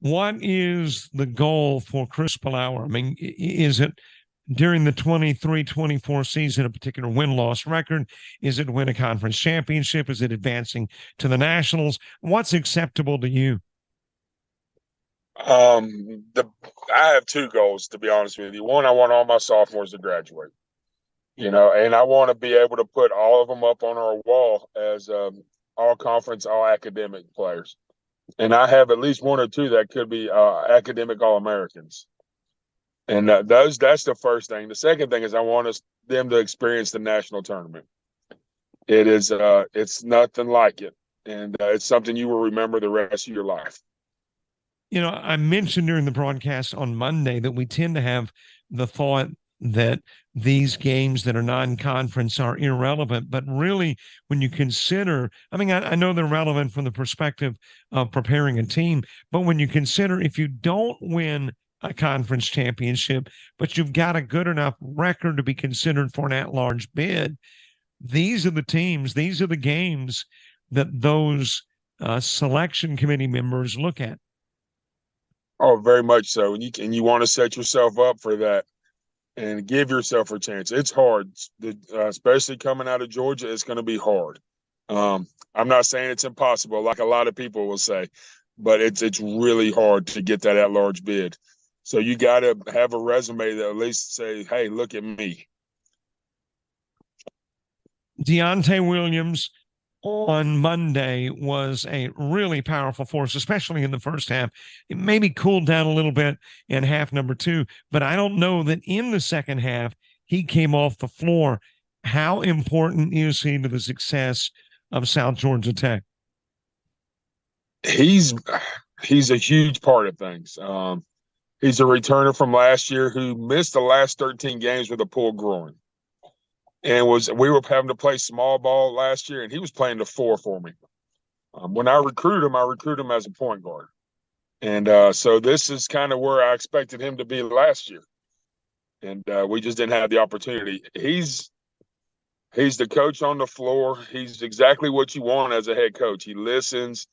Speaker 2: What is the goal for Chris Palower? I mean, is it during the 23-24 season a particular win-loss record? Is it win a conference championship? Is it advancing to the Nationals? What's acceptable to you?
Speaker 5: I have two goals, to be honest with you. One, I want all my sophomores to graduate, and I want to be able to put all of them up on our wall as all conference, all academic players. And I have at least one or two that could be academic All-Americans. And that's the first thing. The second thing is I want them to experience the national tournament. It's nothing like it. And it's something you will remember the rest of your life.
Speaker 2: I mentioned during the broadcast on Monday that we tend to have the thought that these games that are non-conference are irrelevant, but really when you consider, I mean, I know they're relevant from the perspective of preparing a team, but when you consider if you don't win a conference championship, but you've got a good enough record to be considered for an at-large bid, these are the teams, these are the games that those selection committee members look at.
Speaker 5: Oh, very much so. And you want to set yourself up for that and give yourself a chance. It's hard, especially coming out of Georgia. It's going to be hard. I'm not saying it's impossible, like a lot of people will say, but it's really hard to get that at-large bid. So you got to have a resume that at least say, "Hey, look at me."
Speaker 2: Deontay Williams on Monday was a really powerful force, especially in the first half. It maybe cooled down a little bit in half number 2, but I don't know that in the second half he came off the floor. How important is he to the success of South Georgia Tech?
Speaker 5: He's a huge part of things. He's a returner from last year who missed the last 13 games with a pulled groin. And we were having to play small ball last year, and he was playing the 4 for me. When I recruited him as a point guard. And so this is kind of where I expected him to be last year. And we just didn't have the opportunity. He's the coach on the floor. He's exactly what you want as a head coach. He listens.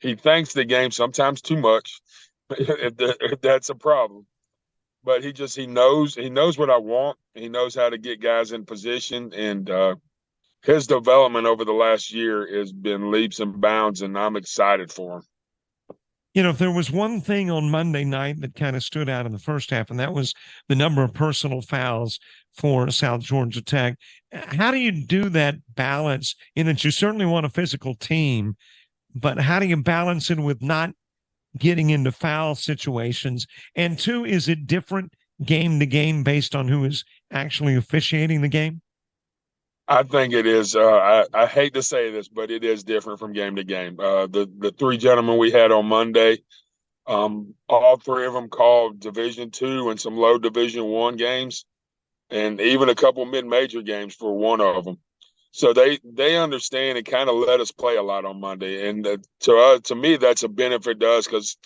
Speaker 5: He thinks the game sometimes too much, if that's a problem. But he knows what I want. He knows how to get guys in position, and his development over the last year has been leaps and bounds, and I'm excited for him.
Speaker 2: You know, if there was one thing on Monday night that kind of stood out in the first half, and that was the number of personal fouls for South Georgia Tech. How do you do that balance in that you certainly want a physical team, but how do you balance it with not getting into foul situations? And 2, is it different game to game based on who is actually officiating the game?
Speaker 5: I think it is. I hate to say this, but it is different from game to game. The 3 gentlemen we had on Monday, all 3 of them called Division II and some low Division I games, and even a couple mid-major games for one of them. So they understand and kind of let us play a lot on Monday. And to me, that's a benefit to us because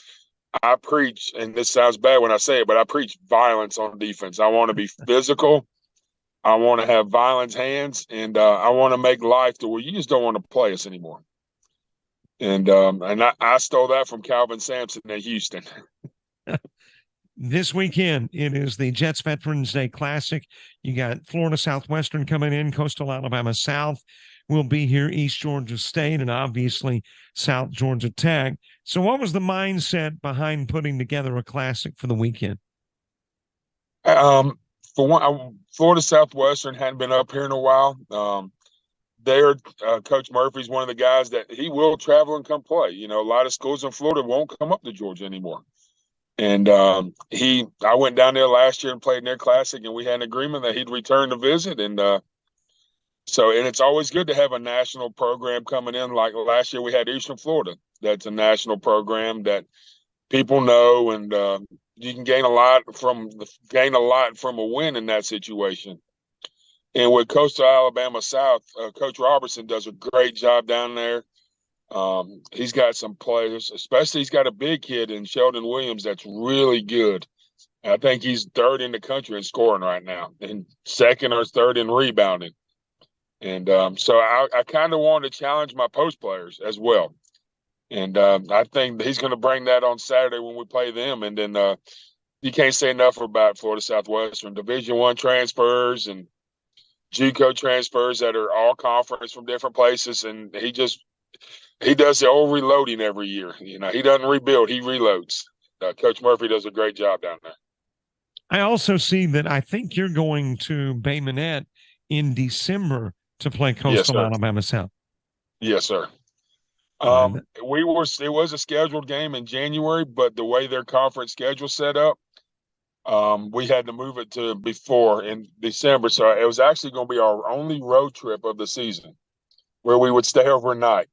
Speaker 5: I preach, and this sounds bad when I say it, but I preach violence on defense. I want to be physical. I want to have violent hands, and I want to make life to where you just don't want to play us anymore. And I stole that from Calvin Sampson at Houston.
Speaker 2: This weekend, it is the Jets Veterans Day Classic. You got Florida Southwestern coming in, Coastal Alabama South will be here, East Georgia State, and obviously South Georgia Tech. So what was the mindset behind putting together a classic for the weekend?
Speaker 5: For one, Florida Southwestern hadn't been up here in a while. Coach Murphy's one of the guys that he will travel and come play. You know, a lot of schools in Florida won't come up to Georgia anymore. And I went down there last year and played in their classic, and we had an agreement that he'd return to visit. And it's always good to have a national program coming in. Like last year, we had Eastern Florida. That's a national program that people know, and you can gain a lot from a win in that situation. And with Coastal Alabama South, Coach Robertson does a great job down there. He's got some players, especially he's got a big kid in Sheldon Williams that's really good. I think he's 3rd in the country in scoring right now, and 2nd or 3rd in rebounding. And so I kind of want to challenge my post players as well. And I think he's going to bring that on Saturday when we play them. And then you can't say enough about Florida Southwestern. Division I transfers and JUCO transfers that are all conference from different places. And he does the old reloading every year. You know, he doesn't rebuild, he reloads. Coach Murphy does a great job down there.
Speaker 2: I also see that I think you're going to Bay Minette in December to play Coastal Alabama South.
Speaker 5: Yes, sir. It was a scheduled game in January, but the way their conference schedule set up, we had to move it to before in December. So it was actually going to be our only road trip of the season where we would stay overnight,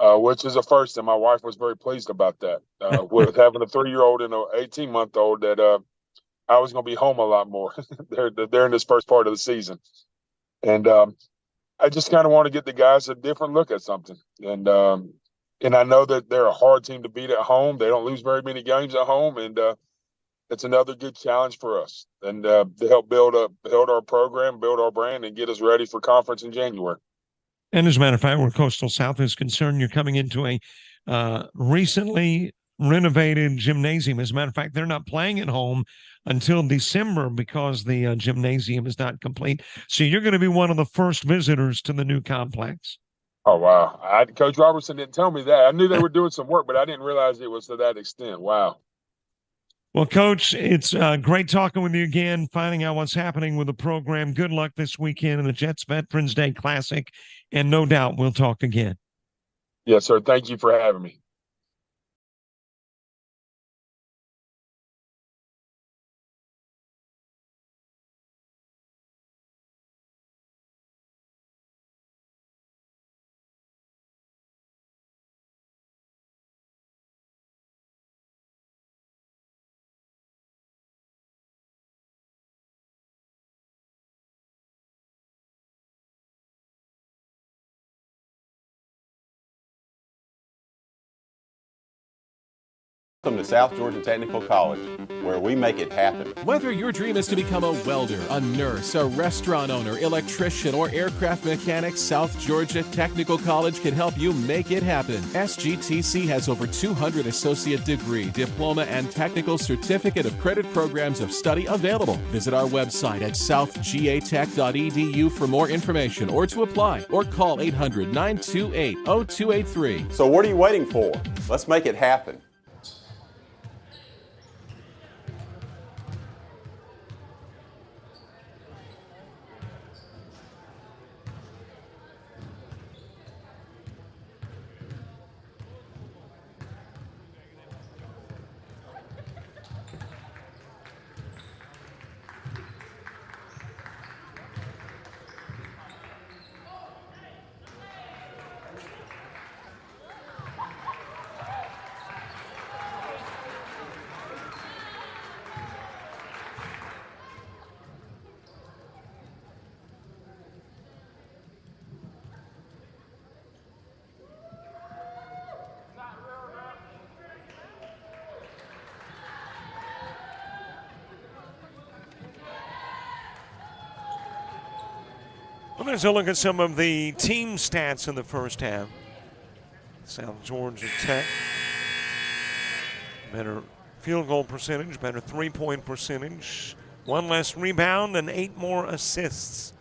Speaker 5: which is a first. And my wife was very pleased about that with having a 3-year-old and an 18-month-old that I was going to be home a lot more during this first part of the season. And I just kind of want to get the guys a different look at something. And I know that they're a hard team to beat at home. They don't lose very many games at home. And it's another good challenge for us. And to help build our program, build our brand, and get us ready for conference in January.
Speaker 2: And as a matter of fact, where Coastal South is concerned, you're coming into a recently renovated gymnasium. As a matter of fact, they're not playing at home until December because the gymnasium is not complete. So you're going to be one of the first visitors to the new complex.
Speaker 5: Oh, wow. Coach Robertson didn't tell me that. I knew they were doing some work, but I didn't realize it was to that extent. Wow.
Speaker 2: Well, Coach, it's great talking with you again, finding out what's happening with the program. Good luck this weekend in the Jets Veterans Day Classic, and no doubt we'll talk again.
Speaker 5: Yes, sir. Thank you for having me.
Speaker 3: Welcome to South Georgia Technical College, where we make it happen.
Speaker 4: Whether your dream is to become a welder, a nurse, a restaurant owner, electrician, or aircraft mechanic, South Georgia Technical College can help you make it happen. SGTC has over 200 associate degree, diploma, and technical certificate of credit programs of study available. Visit our website at southgatech.edu for more information or to apply, or call 800-928-0283.
Speaker 3: So what are you waiting for? Let's make it happen.
Speaker 2: Well, there's a look at some of the team stats in the first half. South Georgia Tech, better field goal percentage, better three-point percentage, one less rebound, and 8 more assists.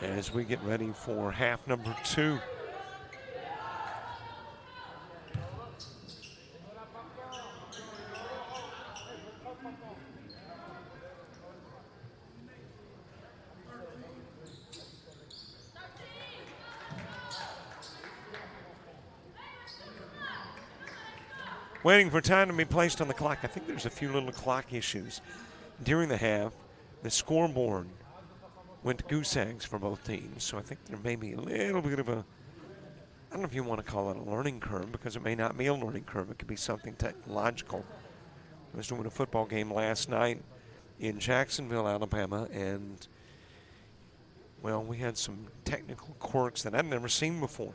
Speaker 2: As we get ready for half number 2. Waiting for time to be placed on the clock. I think there's a few little clock issues. During the half, the scoreboard went to goose eggs for both teams. So I think there may be a little bit of a, I don't know if you want to call it a learning curve, because it may not be a learning curve. It could be something technological. I was doing a football game last night in Jacksonville, Alabama, and, well, we had some technical quirks that I'd never seen before.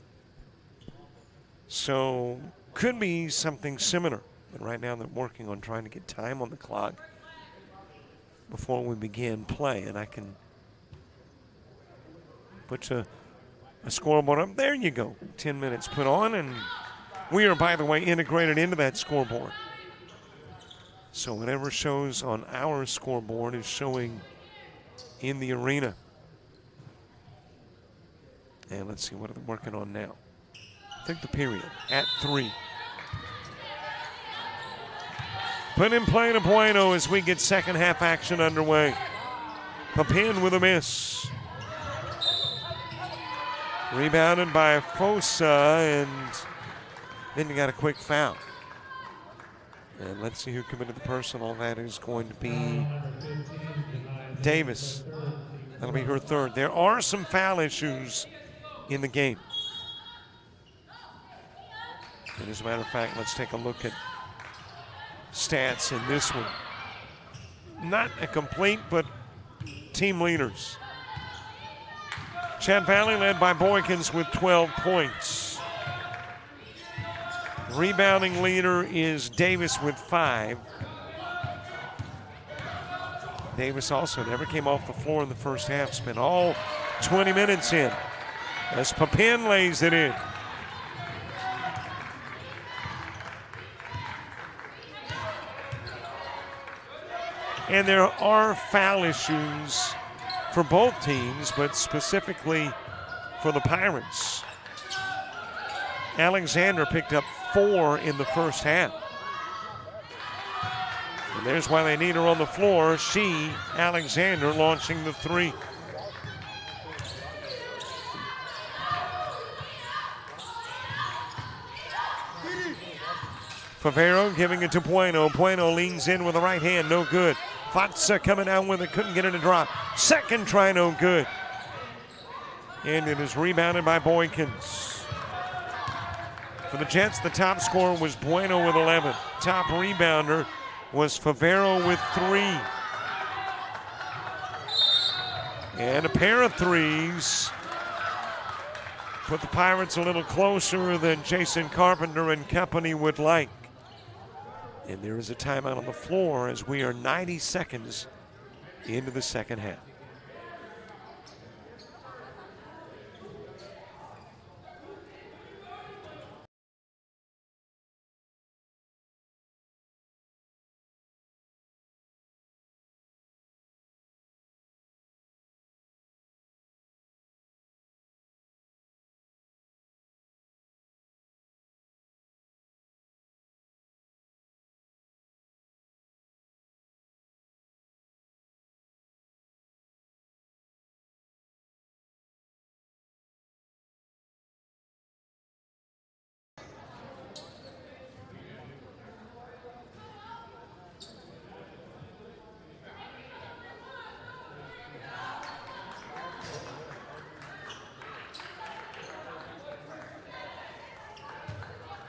Speaker 2: So could be something similar. But right now they're working on trying to get time on the clock before we begin play. And I can put a scoreboard up. There you go. 10 minutes put on. And we are, by the way, integrated into that scoreboard. So whatever shows on our scoreboard is showing in the arena. And let's see, what are they working on now? I think the period at 3. Put in play to Bueno as we get second half action underway. Papin with a miss. Rebounded by Fosa, and then you got a quick foul. And let's see who committed the personal. That is going to be Davis. That'll be her third. There are some foul issues in the game. And as a matter of fact, let's take a look at stats in this one. not a complete, but team leaders. Chat Valley led by Boykins with 12 points. Rebounding leader is Davis with 5. Davis also never came off the floor in the first half, spent all 20 minutes in as Papin lays it in. And there are foul issues for both teams, but specifically for the Pirates. Alexander picked up 4 in the first half. And there's why they need her on the floor. She, Alexander, launching the 3. Favero giving it to Bueno. Bueno leans in with the right hand, no good. Fatsa coming down with it, couldn't get it to drop. Second try, no good. And it is rebounded by Boykins. For the Jets, the top scorer was Bueno with 11. Top rebounder was Favero with 3. And a pair of threes put the Pirates a little closer than Jason Carpenter and company would like. And there is a timeout on the floor as we are 90 seconds into the second half.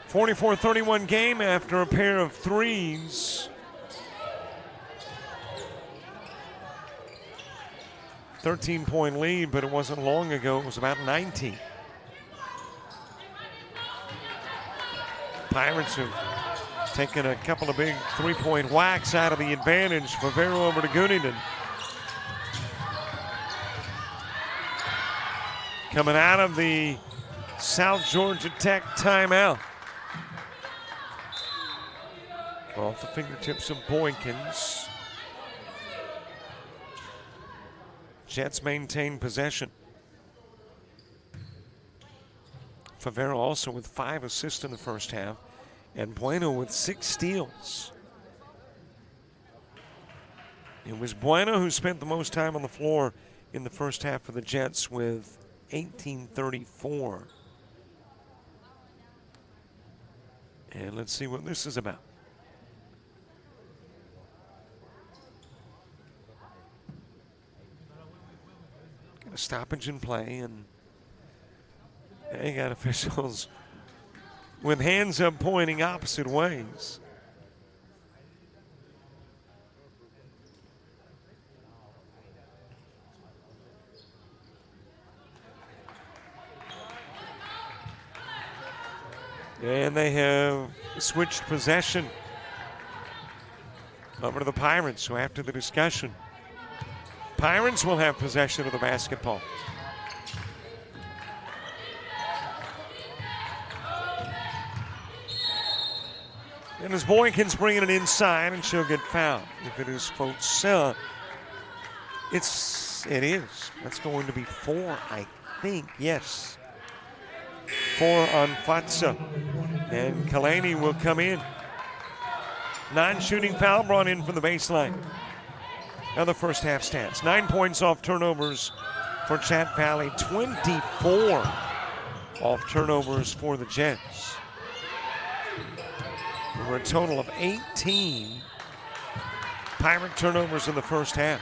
Speaker 2: .44-31 game after a pair of threes. 13-point lead, but it wasn't long ago. It was about 19. Pirates have taken a couple of big three-point whacks out of the advantage. Favero over to Gunington. Coming out of the South Georgia Tech timeout. Off the fingertips of Boykins. Jets maintain possession. Favero also with 5 assists in the first half, and Bueno with 6 steals. It was Bueno who spent the most time on the floor in the first half for the Jets with 18:34. And let's see what this is about. Got a stoppage in play, and they got officials with hands up pointing opposite ways. And they have switched possession over to the Pirates. So after the discussion, Pirates will have possession of the basketball. And as Boykins bringing it inside, and she'll get fouled. If it is Fotsa, it is. That's going to be 4, I think. Yes. 4 on Fatsa. And Kalani will come in. Non-shooting foul brought in from the baseline. Now the first half stats. 9 points off turnovers for Chat Valley. 24 off turnovers for the Jets. There were a total of 18 Pirate turnovers in the first half.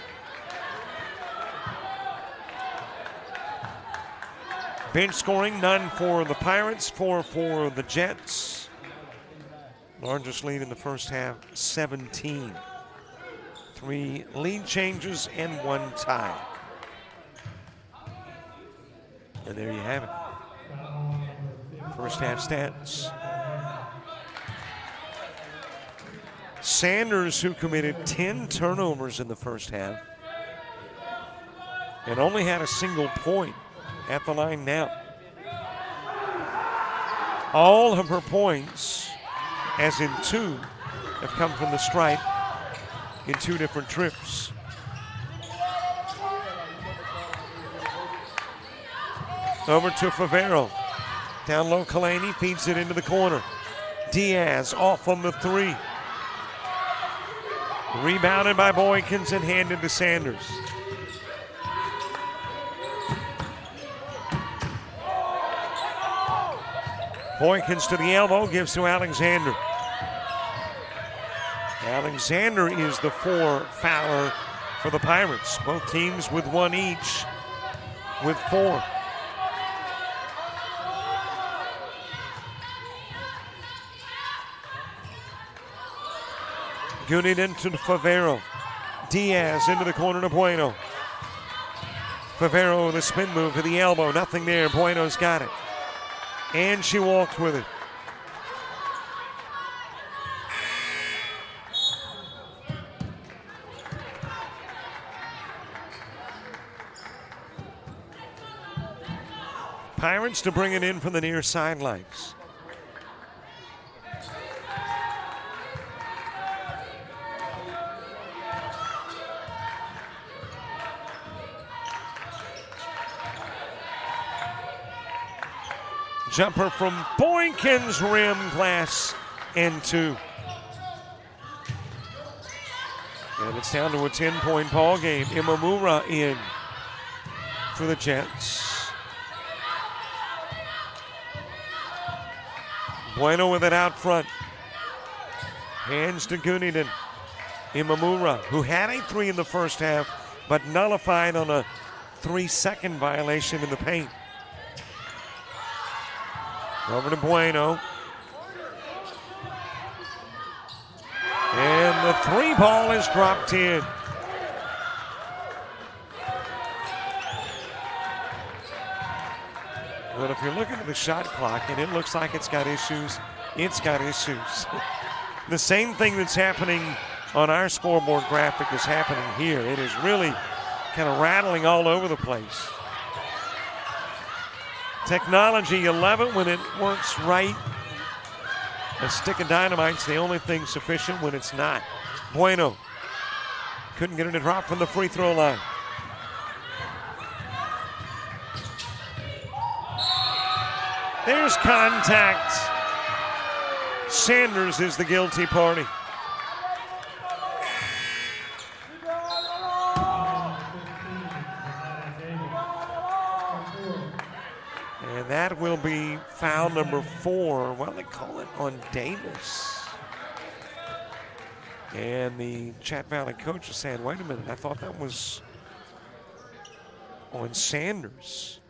Speaker 2: Bench scoring, none for the Pirates, 4 for the Jets. Largest lead in the first half, 17. 3 lead changes and 1 tie. And there you have it. First half stats. Sanders, who committed 10 turnovers in the first half and only had a single point at the line now. All of her points, as in 2, have come from the stripe in 2 different trips. Over to Favero. Down low, Kalani feeds it into the corner. Diaz off on the 3. Rebounded by Boykins and handed to Sanders. Boykins to the elbow, gives to Alexander. Alexander is the 4 fouler for the Pirates. Both teams with 1 each, with 4. Guniden to Favero. Diaz into the corner to Bueno. Favero with a spin move to the elbow. Nothing there. Bueno's got it. And she walked with it. Pirates to bring it in from the near sidelines. Jumper from Boykins, rim, glass, and 2. And it's down to a 10-point ball game. Imamura in for the Jets. Bueno with it out front. Hands to Guniden. Imamura, who had a 3 in the first half, but nullified on a 3-second violation in the paint. Over to Bueno. And the 3 ball is dropped in. But if you're looking at the shot clock and it looks like it's got issues, it's got issues. The same thing that's happening on our scoreboard graphic is happening here. It is really kind of rattling all over the place. Technology, you love it when it works right. A stick of dynamite's the only thing sufficient when it's not. Bueno couldn't get it to drop from the free throw line. There's contact. Sanders is the guilty party. And that will be foul number 4. Well, they call it on Davis. And the Chat Valley coach is saying, wait a minute, I thought that was on Sanders.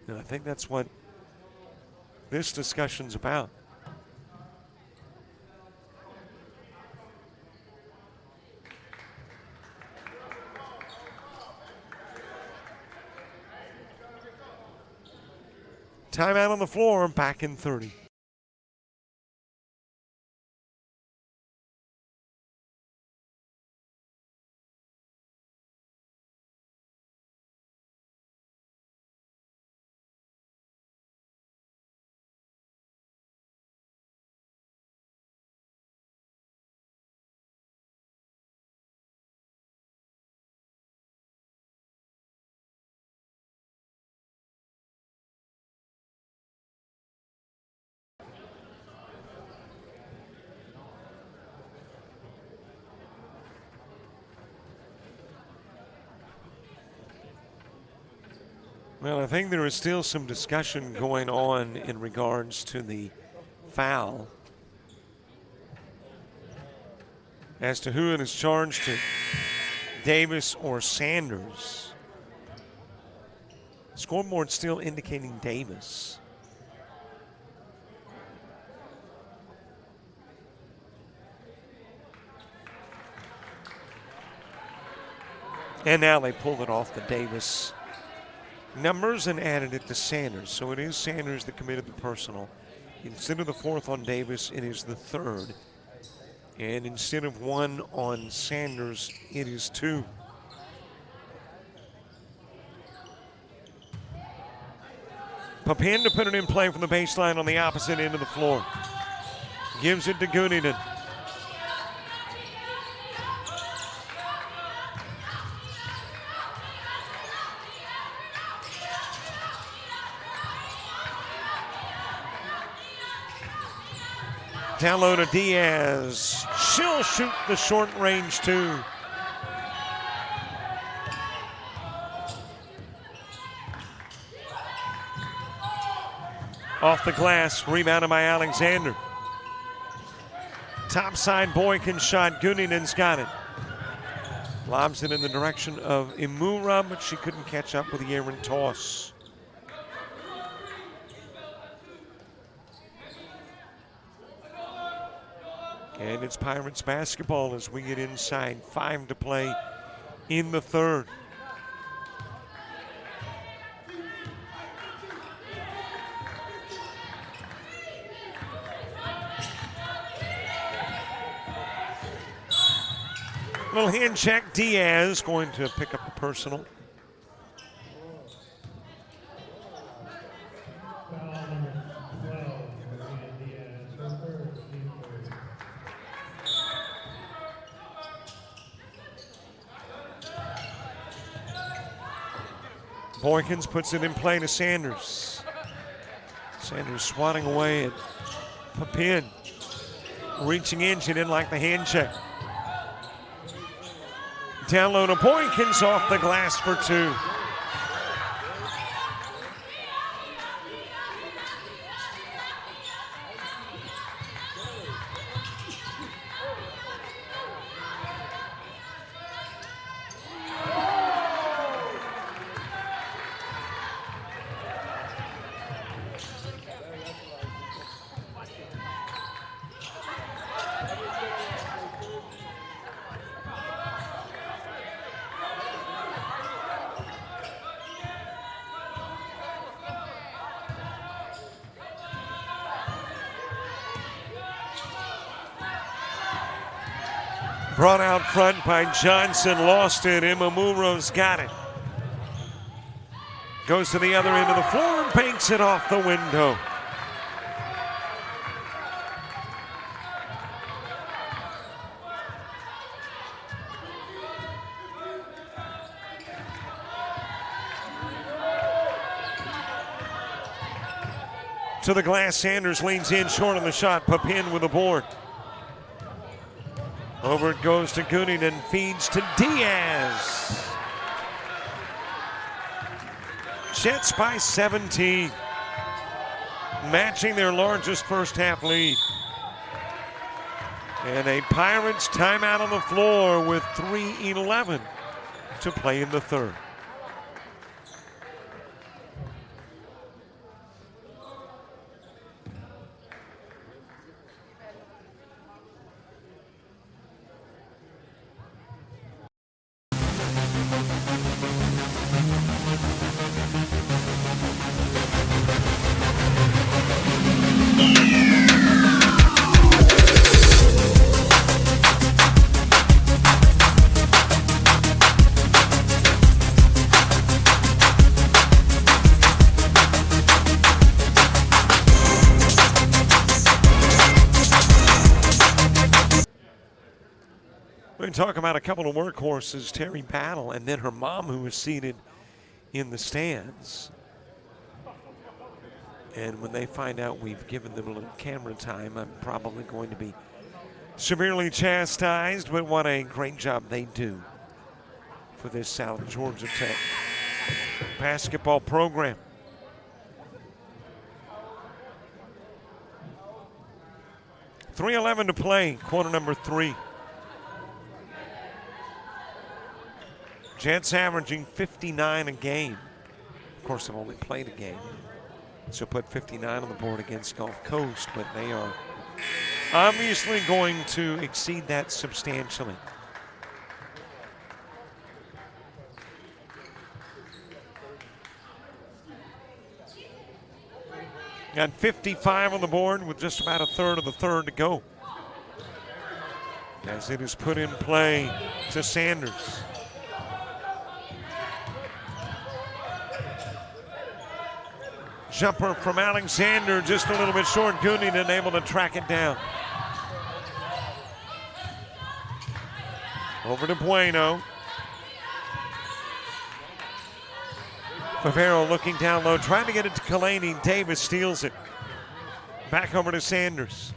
Speaker 2: And I think that's what this discussion's about. Timeout on the floor, back in 30. Well, I think there is still some discussion going on in regards to the foul as to who it is charged to, Davis or Sanders. Scoreboard still indicating Davis. And now they pulled it off the Davis numbers and added it to Sanders. So it is Sanders that committed the personal. Instead of the 4th on Davis, it is the 3rd. And instead of 1 on Sanders, it is 2. Papin to put it in play from the baseline on the opposite end of the floor. Gives it to Gunningen. Down low to Diaz. She'll shoot the short range 2. Off the glass, rebounded by Alexander. Topside Boykin shot, Gunningen's got it. Lobs it in the direction of Imura, but she couldn't catch up with the errant toss. And it's Pirates basketball as we get inside. 5 to play in the 3rd. Little hand check. Diaz going to pick up the personal. Boykins puts it in play to Sanders. Sanders swatting away at Papin. Reaching in, she didn't like the hand check. Down low to Boykins off the glass for 2. Brought out front by Johnson, lost it. Imamuro's got it. Goes to the other end of the floor and banks it off the window. To the glass, Sanders leans in short on the shot. Papin with the board. Over it goes to Gunningen, feeds to Diaz. Jets by 17, matching their largest first half lead. And a Pirates timeout on the floor with 3:11 to play in the 3rd. Talk about a couple of workhorses, Terry Battle and then her mom, who was seated in the stands. And when they find out we've given them a little camera time, I'm probably going to be severely chastised, but what a great job they do for this South Georgia Tech basketball program. .311 to play, quarter number 3. Jets averaging 59 a game. Of course, they've only played a game, so put 59 on the board against Gulf Coast, but they are obviously going to exceed that substantially. Got 55 on the board with just about a third of the third to go. As it is put in play to Sanders. Jumper from Alexander, just a little bit short. Gooning unable to track it down. Over to Bueno. Favero looking down low, trying to get it to Kalani. Davis steals it. Back over to Sanders.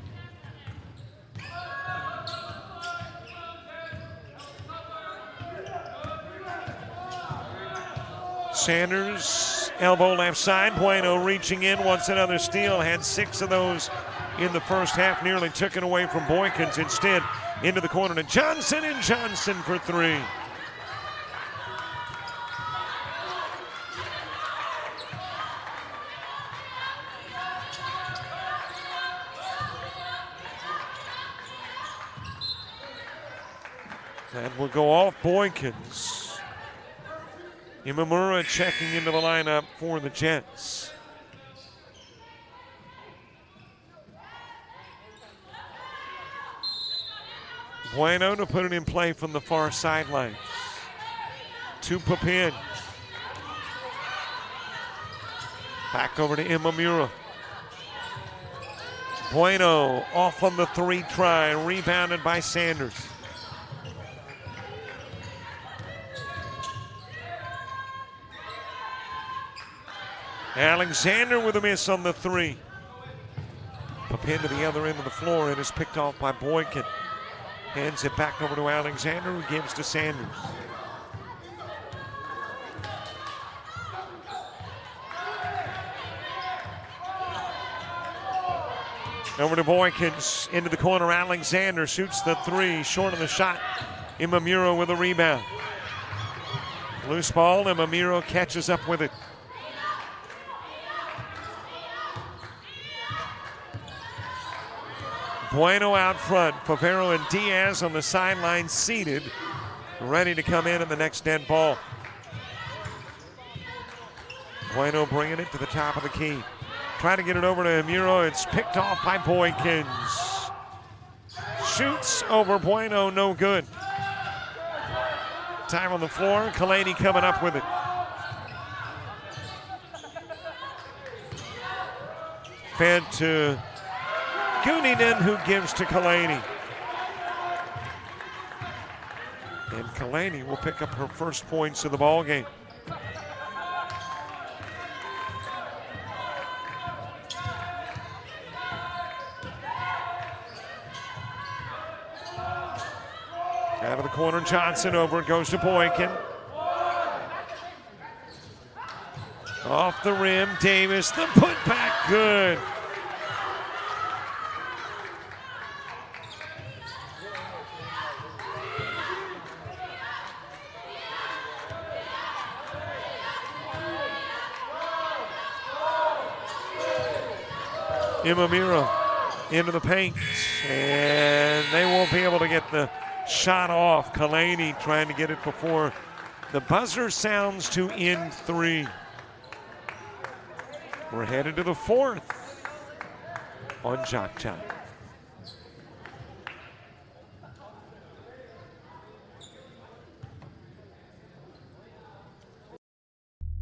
Speaker 2: Sanders, elbow left side. Bueno reaching in, wants another steal. Had 6 of those in the first half. Nearly took it away from Boykins. Instead, into the corner to Johnson, and Johnson for 3. That will go off Boykins. Imamura checking into the lineup for the Jets. Bueno to put it in play from the far sidelines. To Papin. Back over to Imamura. Bueno off on the 3 try, rebounded by Sanders. Alexander with a miss on the 3. Papin to the other end of the floor and is picked off by Boykin. Hands it back over to Alexander, who gives to Sanders. Over to Boykins, into the corner. Alexander shoots the 3, short of the shot. Imamura with a rebound. Loose ball, Imamura catches up with it. Bueno out front. Favero and Diaz on the sideline, seated, ready to come in the next dead ball. Bueno bringing it to the top of the key. Trying to get it over to Imamura. It's picked off by Boykins. Shoots over Bueno, no good. Time on the floor. Kalani coming up with it. Fed to Gooningen, who gives to Kalani. And Kalani will pick up her first points of the ball game. Out of the corner, Johnson over, it goes to Boykin. Off the rim, Davis, the putback, good. Imamura into the paint, and they won't be able to get the shot off. Kalani trying to get it before the buzzer sounds to end 3. We're headed to the 4th on JockJive.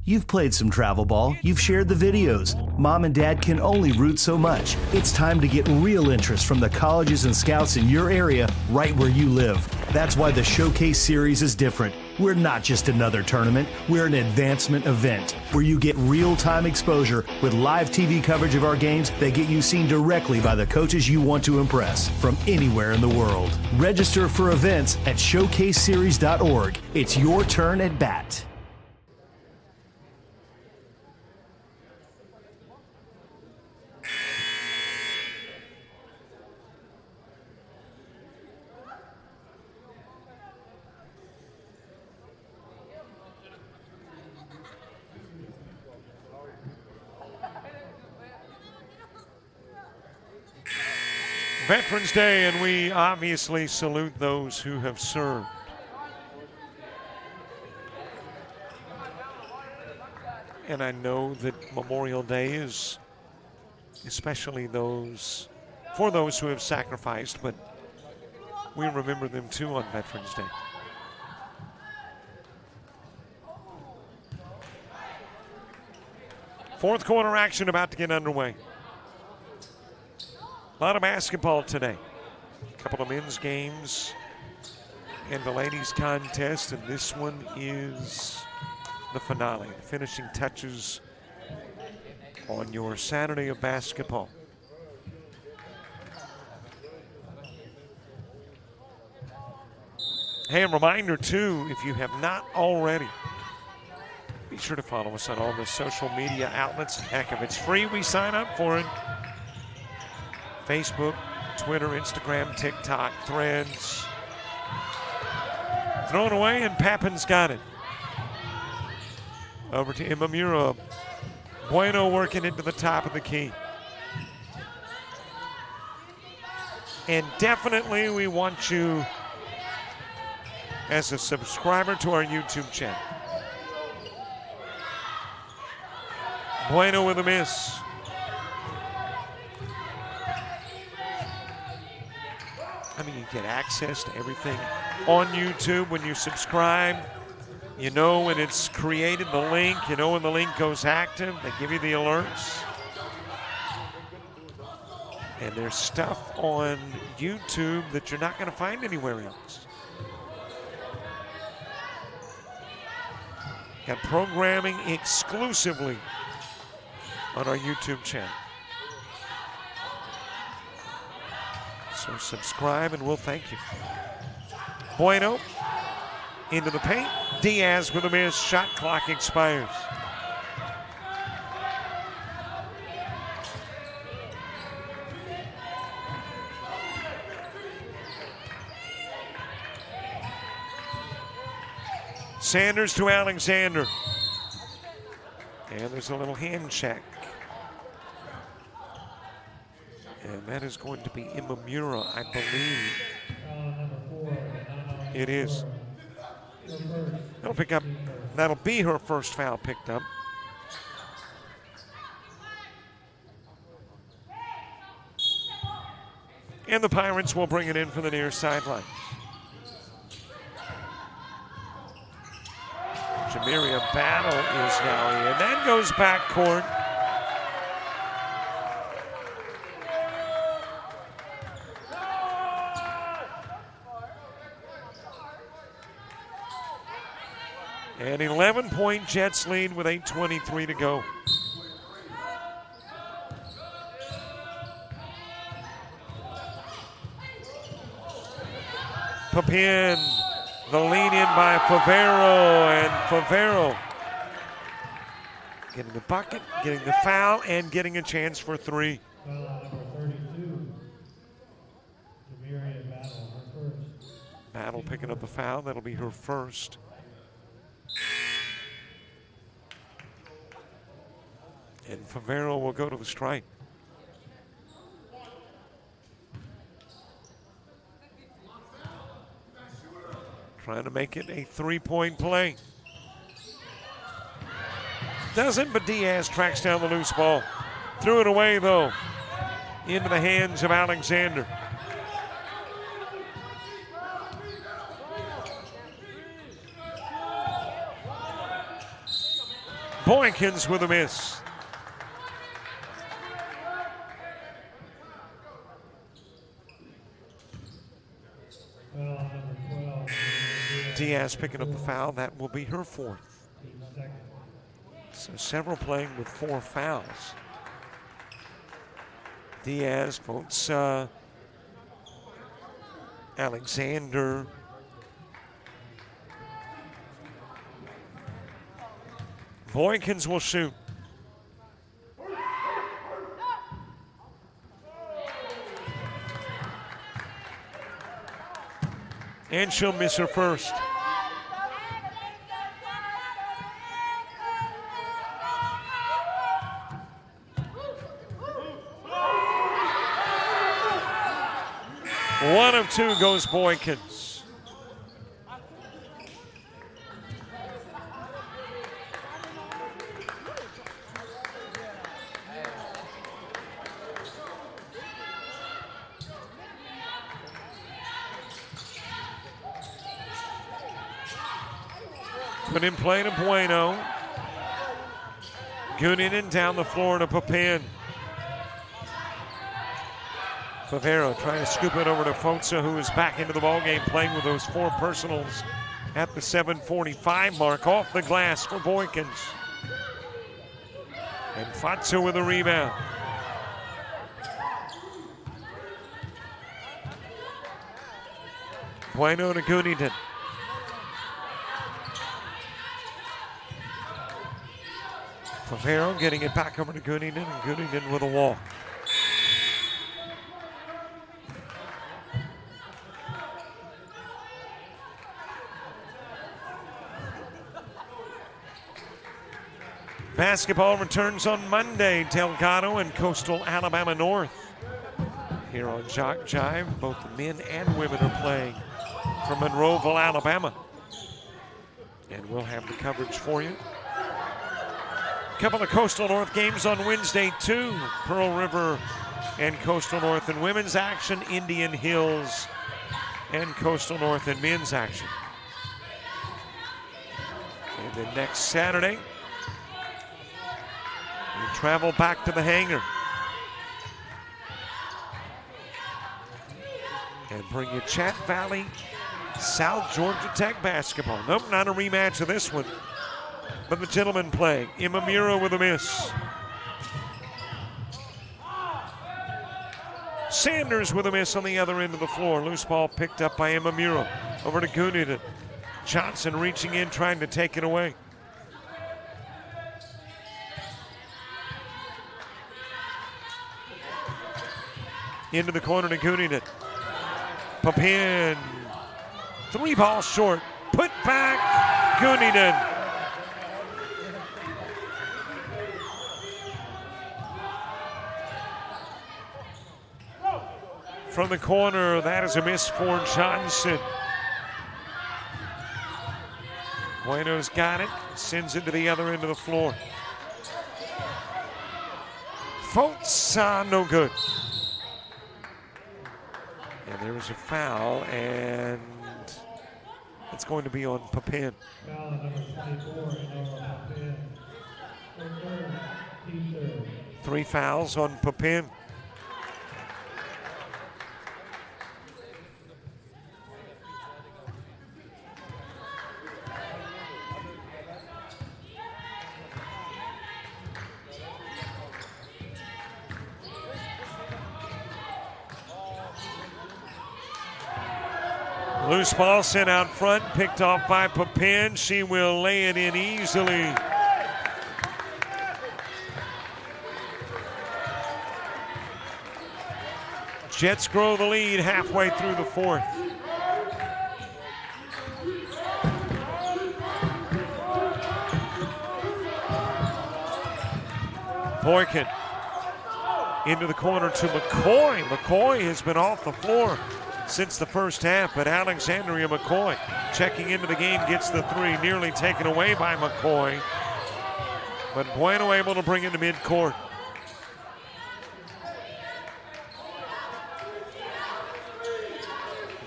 Speaker 6: You've played some travel ball, you've shared the videos. Mom and Dad can only root so much. It's time to get real interest from the colleges and scouts in your area, right where you live. That's why the Showcase Series is different. We're not just another tournament, we're an advancement event where you get real-time exposure with live TV coverage of our games that get you seen directly by the coaches you want to impress from anywhere in the world. Register for events at showcaseseries.org. It's your turn at bat.
Speaker 2: Veterans Day, and we obviously salute those who have served. And I know that Memorial Day is especially for those who have sacrificed, but we remember them too on Veterans Day. Fourth quarter action about to get underway. A lot of basketball today. A couple of men's games and the ladies' contest, and this one is the finale, the finishing touches on your Saturday of basketball. Hey, a reminder too, if you have not already, be sure to follow us on all the social media outlets. Heck, if it's free, we sign up for it. Facebook, Twitter, Instagram, TikTok, Threads. Thrown away, and Papin's got it. Over to Imamura. Bueno working into the top of the key. And definitely we want you as a subscriber to our YouTube channel. Bueno with a miss. I mean, you get access to everything on YouTube when you subscribe. You know when it's created, the link. You know when the link goes active. They give you the alerts. And there's stuff on YouTube that you're not going to find anywhere else. Got programming exclusively on our YouTube channel. So subscribe and we'll thank you. Bueno into the paint. Diaz with a miss. Shot clock expires. Sanders to Alexander. And there's a little hand check. And that is going to be Imamura, I believe. It is. That'll be her first foul picked up. And the Pirates will bring it in for the near sideline. Jamiria Battle is now in. That goes back court. An 11-point Jets lead with 8:23 to go. Papin, the lean in by Favero, and Favero getting the bucket, getting the foul, and getting a chance for three. Battle picking up the foul. That'll be her first. And Favero will go to the strike. Trying to make it a three-point play. Doesn't, but Diaz tracks down the loose ball. Threw it away, though, into the hands of Alexander. Boykins with a miss. Diaz picking up the foul. That will be her fourth. So several playing with 4 fouls. Diaz votes Alexander. Boykins will shoot. And she'll miss her first. One of 2 goes Boykins. Opening play to Bueno. Guninen down the floor to Papin. Favero trying to scoop it over to Fotza, who is back into the ballgame, playing with those 4 personals at the 7:45 mark. Off the glass for Boykins. And Fotza with a rebound. Bueno to Gunningen. Favero getting it back over to Gunningen, and Gunningen with a walk. Basketball returns on Monday. Delgado and Coastal Alabama North. Here on JockJive, both men and women are playing from Monroeville, Alabama. And we'll have the coverage for you. A couple of Coastal North games on Wednesday, too. Pearl River and Coastal North in women's action. Indian Hills and Coastal North in men's action. And then next Saturday, we travel back to the hangar and bring you Chat Valley, South Georgia Tech basketball. Nope, not a rematch of this one, but the gentlemen playing. Imamura with a miss. Sanders with a miss on the other end of the floor. Loose ball picked up by Imamura. Over to Gunningen. Johnson reaching in, trying to take it away. Into the corner to Gunningen. Papin. 3 balls short. Put back. Gunningen. From the corner, that is a miss for Johnson. Bueno's got it. Sends it to the other end of the floor. Fotza, no good. And there was a foul, and it's going to be on Papin.
Speaker 1: Foul number 24 on Papin.
Speaker 2: 3 fouls on Papin. Loose ball sent out front, picked off by Papin. She will lay it in easily. Jets grow the lead halfway through the 4th. Boykin into the corner to McCoy. McCoy has been off the floor since the first half, but Alexandria McCoy checking into the game, gets the 3, nearly taken away by McCoy. But Bueno able to bring it to midcourt.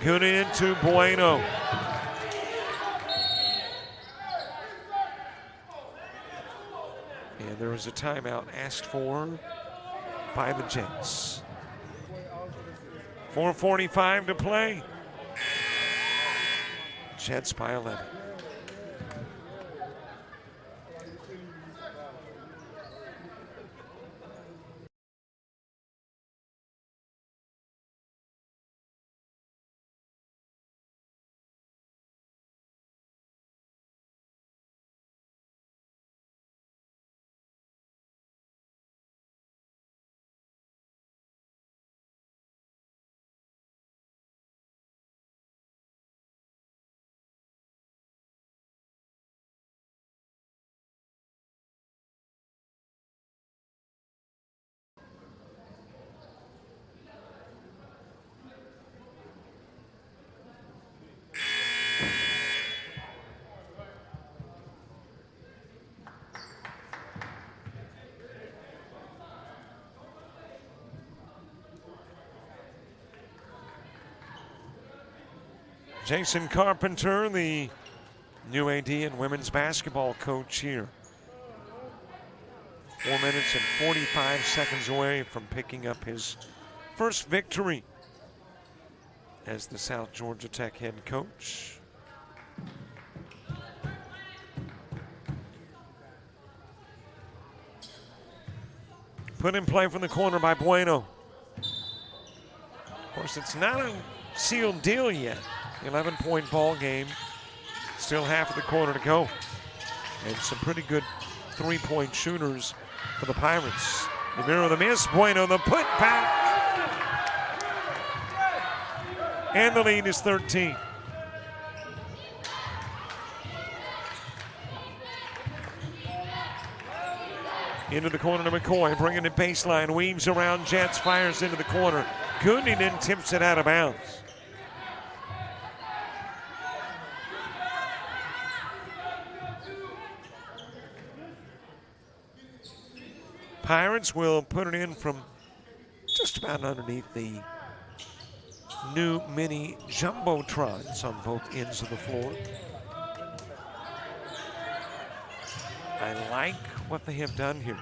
Speaker 2: Gunningen to Bueno. And there was a timeout asked for by the Jets. 4:45 to play. Jets by 11. Jason Carpenter, the New AD and women's basketball coach here. 4 minutes and 45 seconds away from picking up his first victory as the South Georgia Tech head coach. Put in play from the corner by Bueno. Of course, it's not a sealed deal yet. 11-point ball game. Still half of the quarter to go. And some pretty good three-point shooters for the Pirates. The mirror, the miss. Bueno, the put back. And the lead is 13. Into the corner to McCoy, bringing it baseline, weaves around Jets, fires into the corner. Gundinen tips it out of bounds. Pirates will put it in from just about underneath the new mini jumbotrons on both ends of the floor. I like what they have done here.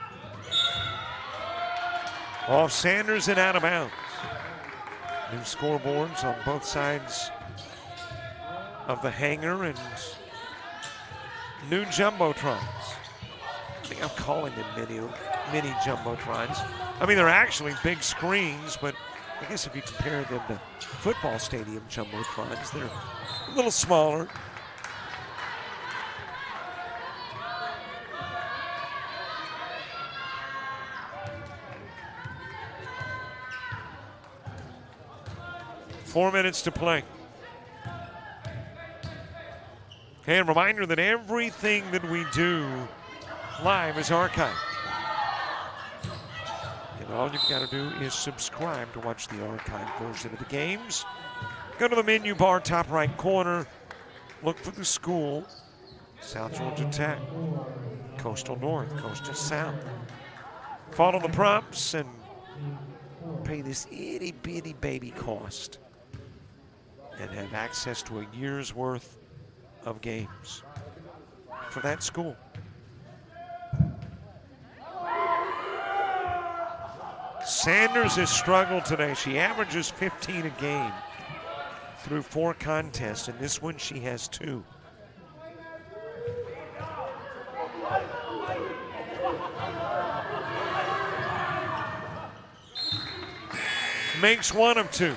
Speaker 2: Off Sanders and out of bounds. New scoreboards on both sides of the hangar and new jumbotrons. I think I'm calling them mini jumbotrons. I mean, they're actually big screens, but I guess if you compare them to football stadium jumbotrons, they're a little smaller. Four minutes to play. And reminder that everything that we do live is archived. And all you've got to do is subscribe to watch the archived version of the games. Go to the menu bar, top right corner. Look for the school. South Georgia Tech. Coastal North, Coastal South. Follow the prompts and pay this itty bitty baby cost. And have access to a year's worth of games for that school. Sanders has struggled today. She averages 15 a game through 4 contests, and this one she has 2. Makes 1 of 2.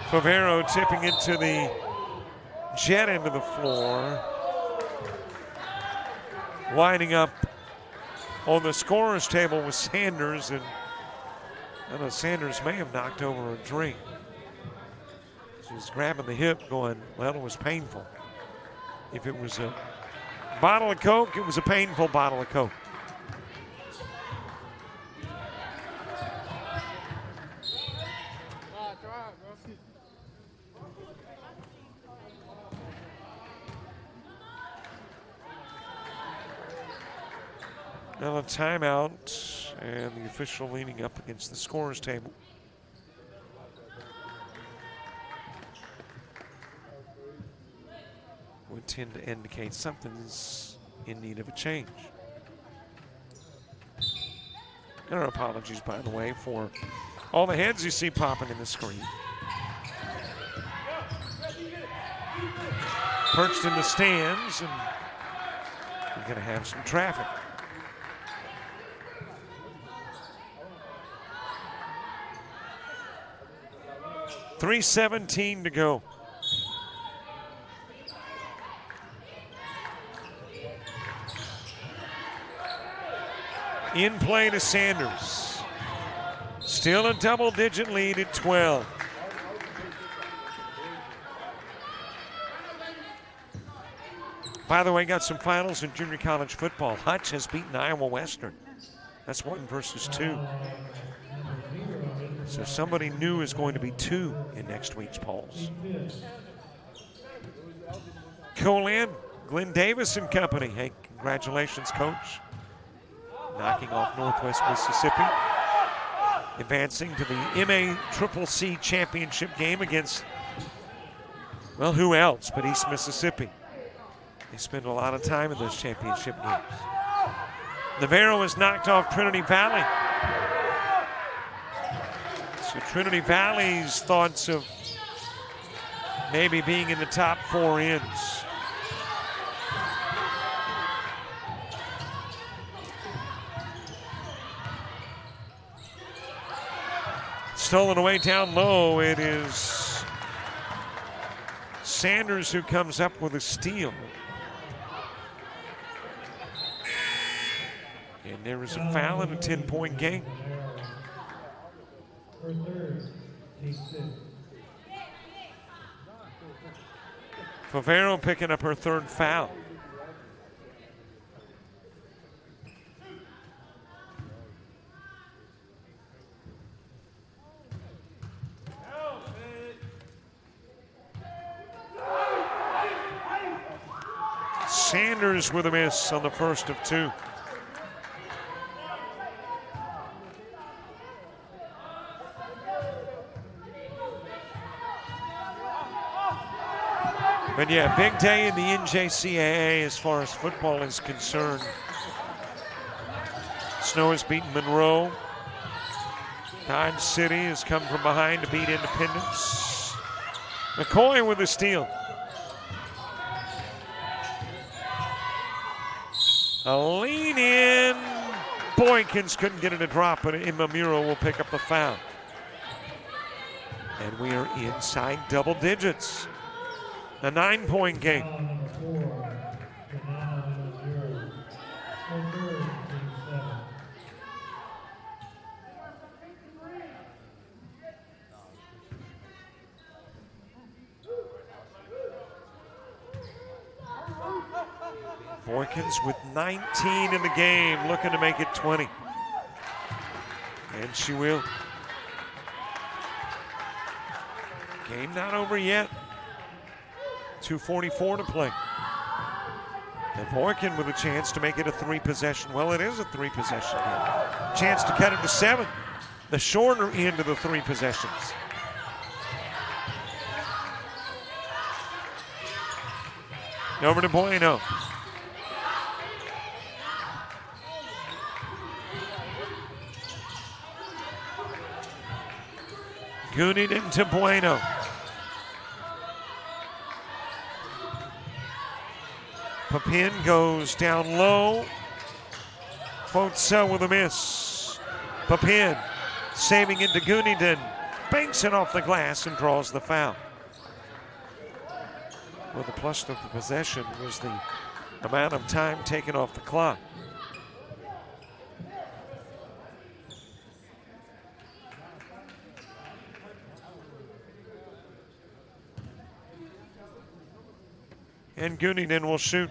Speaker 2: Favero tipping it to the Jet end of the floor. Winding up on the scorer's table with Sanders, and I know Sanders may have knocked over a drink. She was grabbing the hip going, well, it was painful. If it was a bottle of Coke, it was a painful bottle of Coke. Now a timeout, and the official leaning up against the scorer's table. Would tend to indicate something's in need of a change. And our apologies, by the way, for all the heads you see popping in the screen. Perched in the stands, and we're going to have some traffic. 3:17 to go. In play to Sanders. Still a double-digit lead at 12. By the way, got some finals in junior college football. Hutch has beaten Iowa Western. That's 1 versus 2. So somebody new is going to be 2 in next week's polls. Colin Glenn Davis and company. Hey, congratulations, coach. Knocking off Northwest Mississippi. Advancing to the MACCC championship game against, well, who else but East Mississippi. They spend a lot of time in those championship games. Navarro has knocked off Trinity Valley. So Trinity Valley's thoughts of maybe being in the top 4 ends. Stolen away down low. It is Sanders who comes up with a steal. And there is a foul in a 10-point game. Favero picking up her 3rd foul. Sanders with a miss on the first of 2. But yeah, big day in the NJCAA as far as football is concerned. Snow has beaten Monroe. Dodge City has come from behind to beat Independence. McCoy with a steal. A lean in. Boykins couldn't get it to drop, but Imamuro will pick up the foul. And we are inside double digits. A 9-point game. Boykins with 19 in the game, looking to make it 20. And she will. Game not over yet. 2:44 to play. And Boykin with a chance to make it a 3-possession. Well, it is a 3-possession game. Chance to cut it to 7. The shorter end of the 3 possessions. Over to Bueno. Goonington to Bueno. Papin goes down low. Fotsa with a miss. Papin saving into Goonington. Banks it off the glass and draws the foul. Well, the plus of the possession was the amount of time taken off the clock. And Goonington will shoot.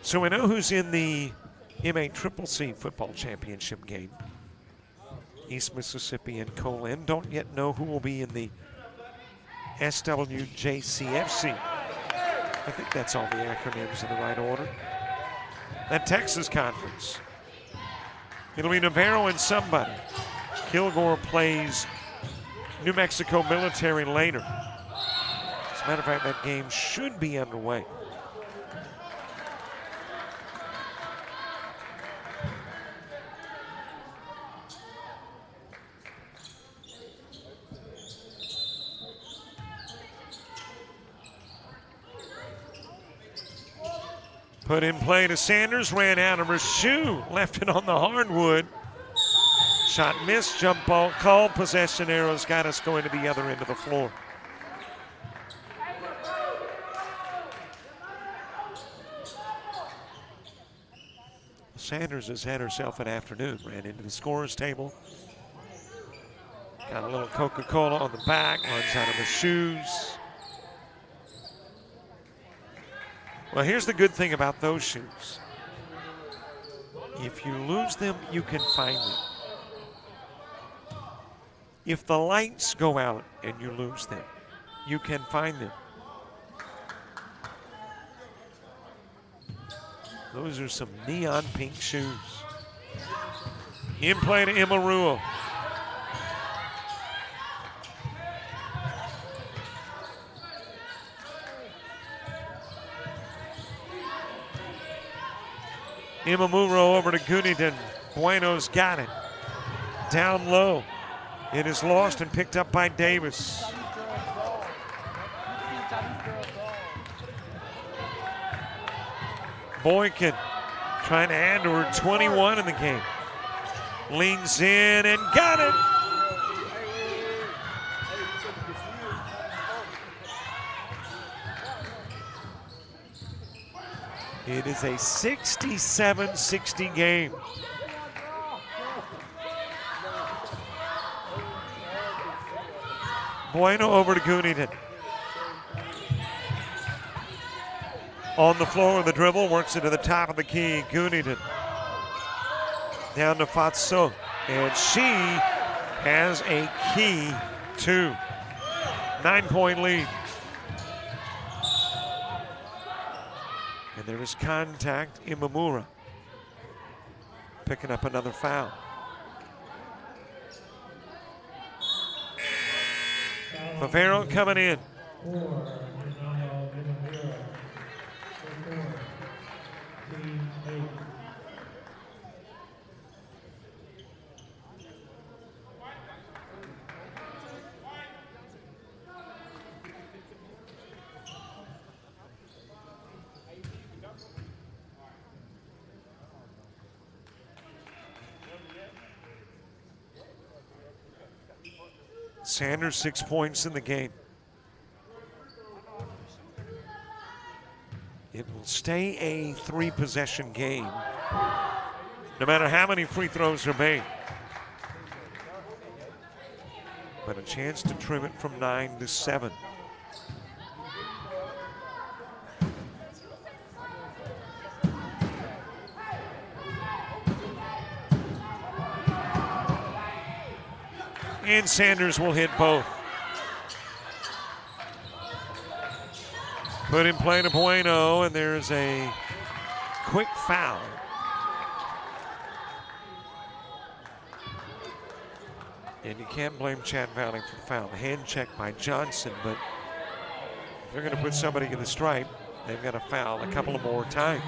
Speaker 2: So we know who's in the MACCC football championship game. East Mississippi and Colin. Don't yet know who will be in the SWJCFC. I think that's all the acronyms in the right order. That Texas conference. It'll be Navarro and somebody. Kilgore plays New Mexico Military later. As a matter of fact, that game should be underway. Put in play to Sanders, ran out of her shoe, left it on the hardwood. Shot missed, jump ball called, possession arrows got us going to the other end of the floor. Sanders has had herself an afternoon, ran into the scorer's table. Got a little Coca-Cola on the back, runs out of her shoes. Well, here's the good thing about those shoes. If you lose them, you can find them. If the lights go out and you lose them, you can find them. Those are some neon pink shoes. In play to Imarua. Imamuro over to Gunington. Bueno's got it. Down low. It is lost and picked up by Davis. Boykin trying to add to her 21 in the game. Leans in and got it. It is a 67-60 game. Bueno over to Gunington. On the floor with the dribble, works it to the top of the key. Gunington down to Fatso, and she has a key 2. 9-point lead. And there is contact. Imamura picking up another foul. Favero coming in. Sanders 6 points in the game. It will stay a 3-possession game, no matter how many free throws are made. But a chance to trim it from 9 to 7. And Sanders will hit both. Put in play to Bueno, and there's a quick foul. And you can't blame Chat Valley for the foul. The hand check by Johnson, but if they're going to put somebody in the stripe, they've got to foul a couple of more times.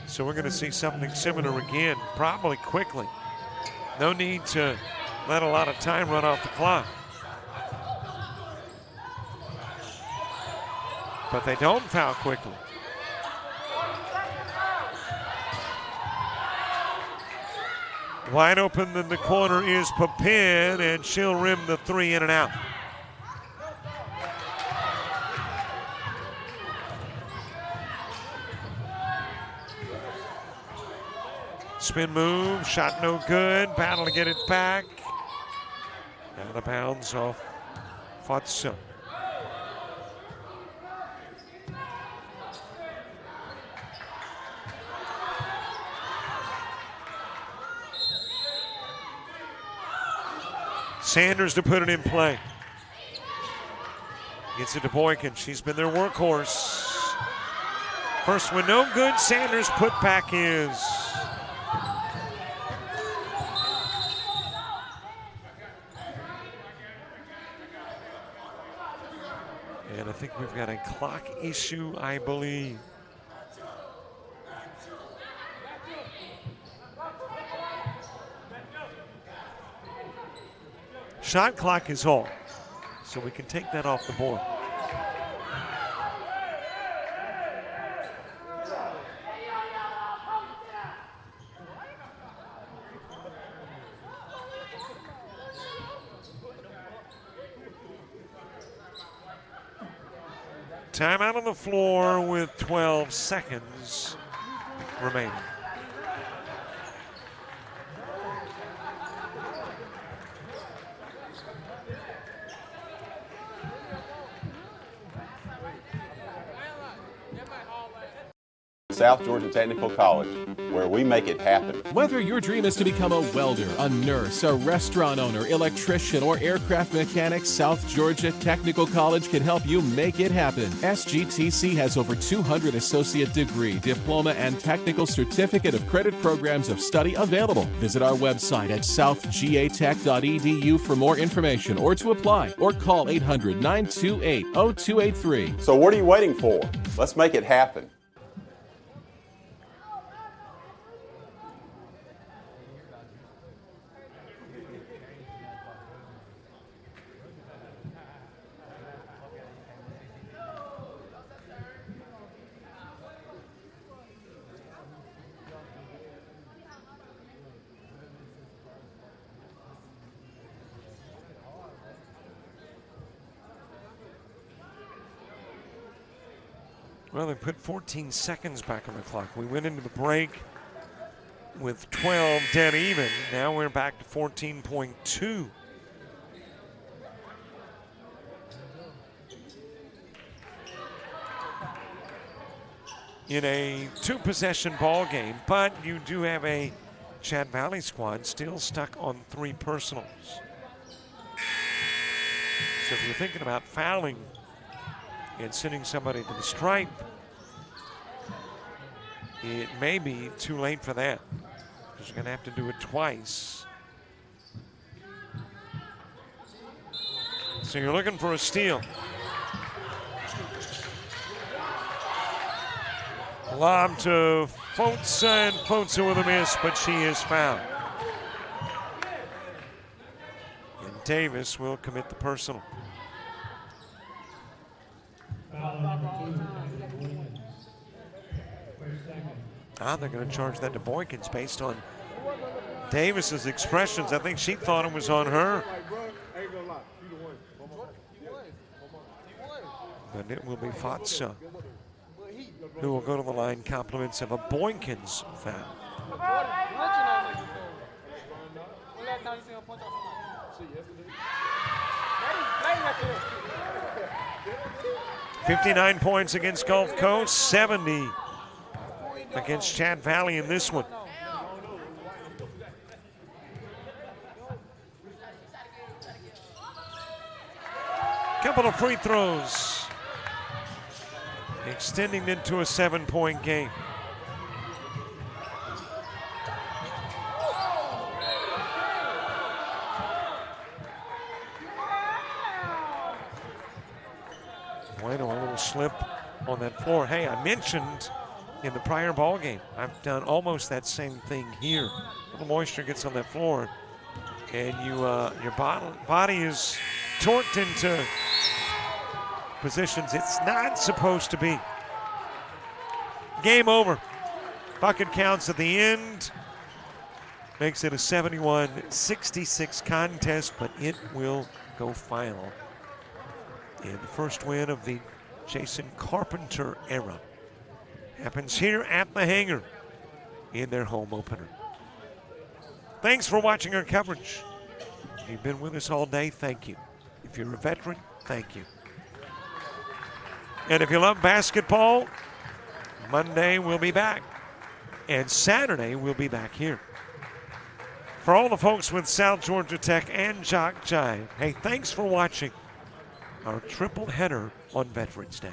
Speaker 2: So we're going to see something similar again, probably quickly. No need to let a lot of time run off the clock. But they don't foul quickly. Wide open in the corner is Papin, and she'll rim the 3 in and out. Spin move, shot no good, battle to get it back. Out of bounds off Fatso. Sanders to put it in play. Gets it to Boykin. She's been their workhorse. First one no good. Sanders put back is. And I think we've got a clock issue, I believe. Shot clock is off, so we can take that off the board. Timeout on the floor with 12 seconds remaining.
Speaker 3: South Georgia Technical College, where we make it happen.
Speaker 4: Whether your dream is to become a welder, a nurse, a restaurant owner, electrician, or aircraft mechanic, South Georgia Technical College can help you make it happen. SGTC has over 200 associate degree, diploma, and technical certificate of credit programs of study available. Visit our website at southgatech.edu for more information or to apply, or call 800-928-0283.
Speaker 3: So what are you waiting for? Let's make it happen.
Speaker 2: Well, they put 14 seconds back on the clock. We went into the break with 12 dead even. Now we're back to 14.2. In a two-possession ball game, but you do have a Chat Valley squad still stuck on 3 personals. So if you're thinking about fouling and sending somebody to the stripe, it may be too late for that, because you're going to have to do it twice. So you're looking for a steal. Lob to Foza, and Foza with a miss, but she is fouled. And Davis will commit the personal. They're going to charge that to Boykins based on Davis's expressions. I think she thought it was on her. But it will be Foza who will go to the line, compliments of a Boykins foul. $59 points against Gulf Coast, 70 against Chat Valley in this one. Couple of free throws, extending into a 7-point game. Bueno, a little slip on that floor. Hey, I mentioned in the prior ball game, I've done almost that same thing here. A little moisture gets on that floor, and your body is torqued into positions it's not supposed to be. Game over. Bucket counts at the end. Makes it a 71-66 contest, but it will go final in the first win of the Jason Carpenter era. Happens here at the Hangar in their home opener. Thanks for watching our coverage. If you've been with us all day, thank you. If you're a veteran, thank you. And if you love basketball, Monday we'll be back. And Saturday we'll be back here. For all the folks with South Georgia Tech and JockJive, hey, thanks for watching our triple header on Veterans Day.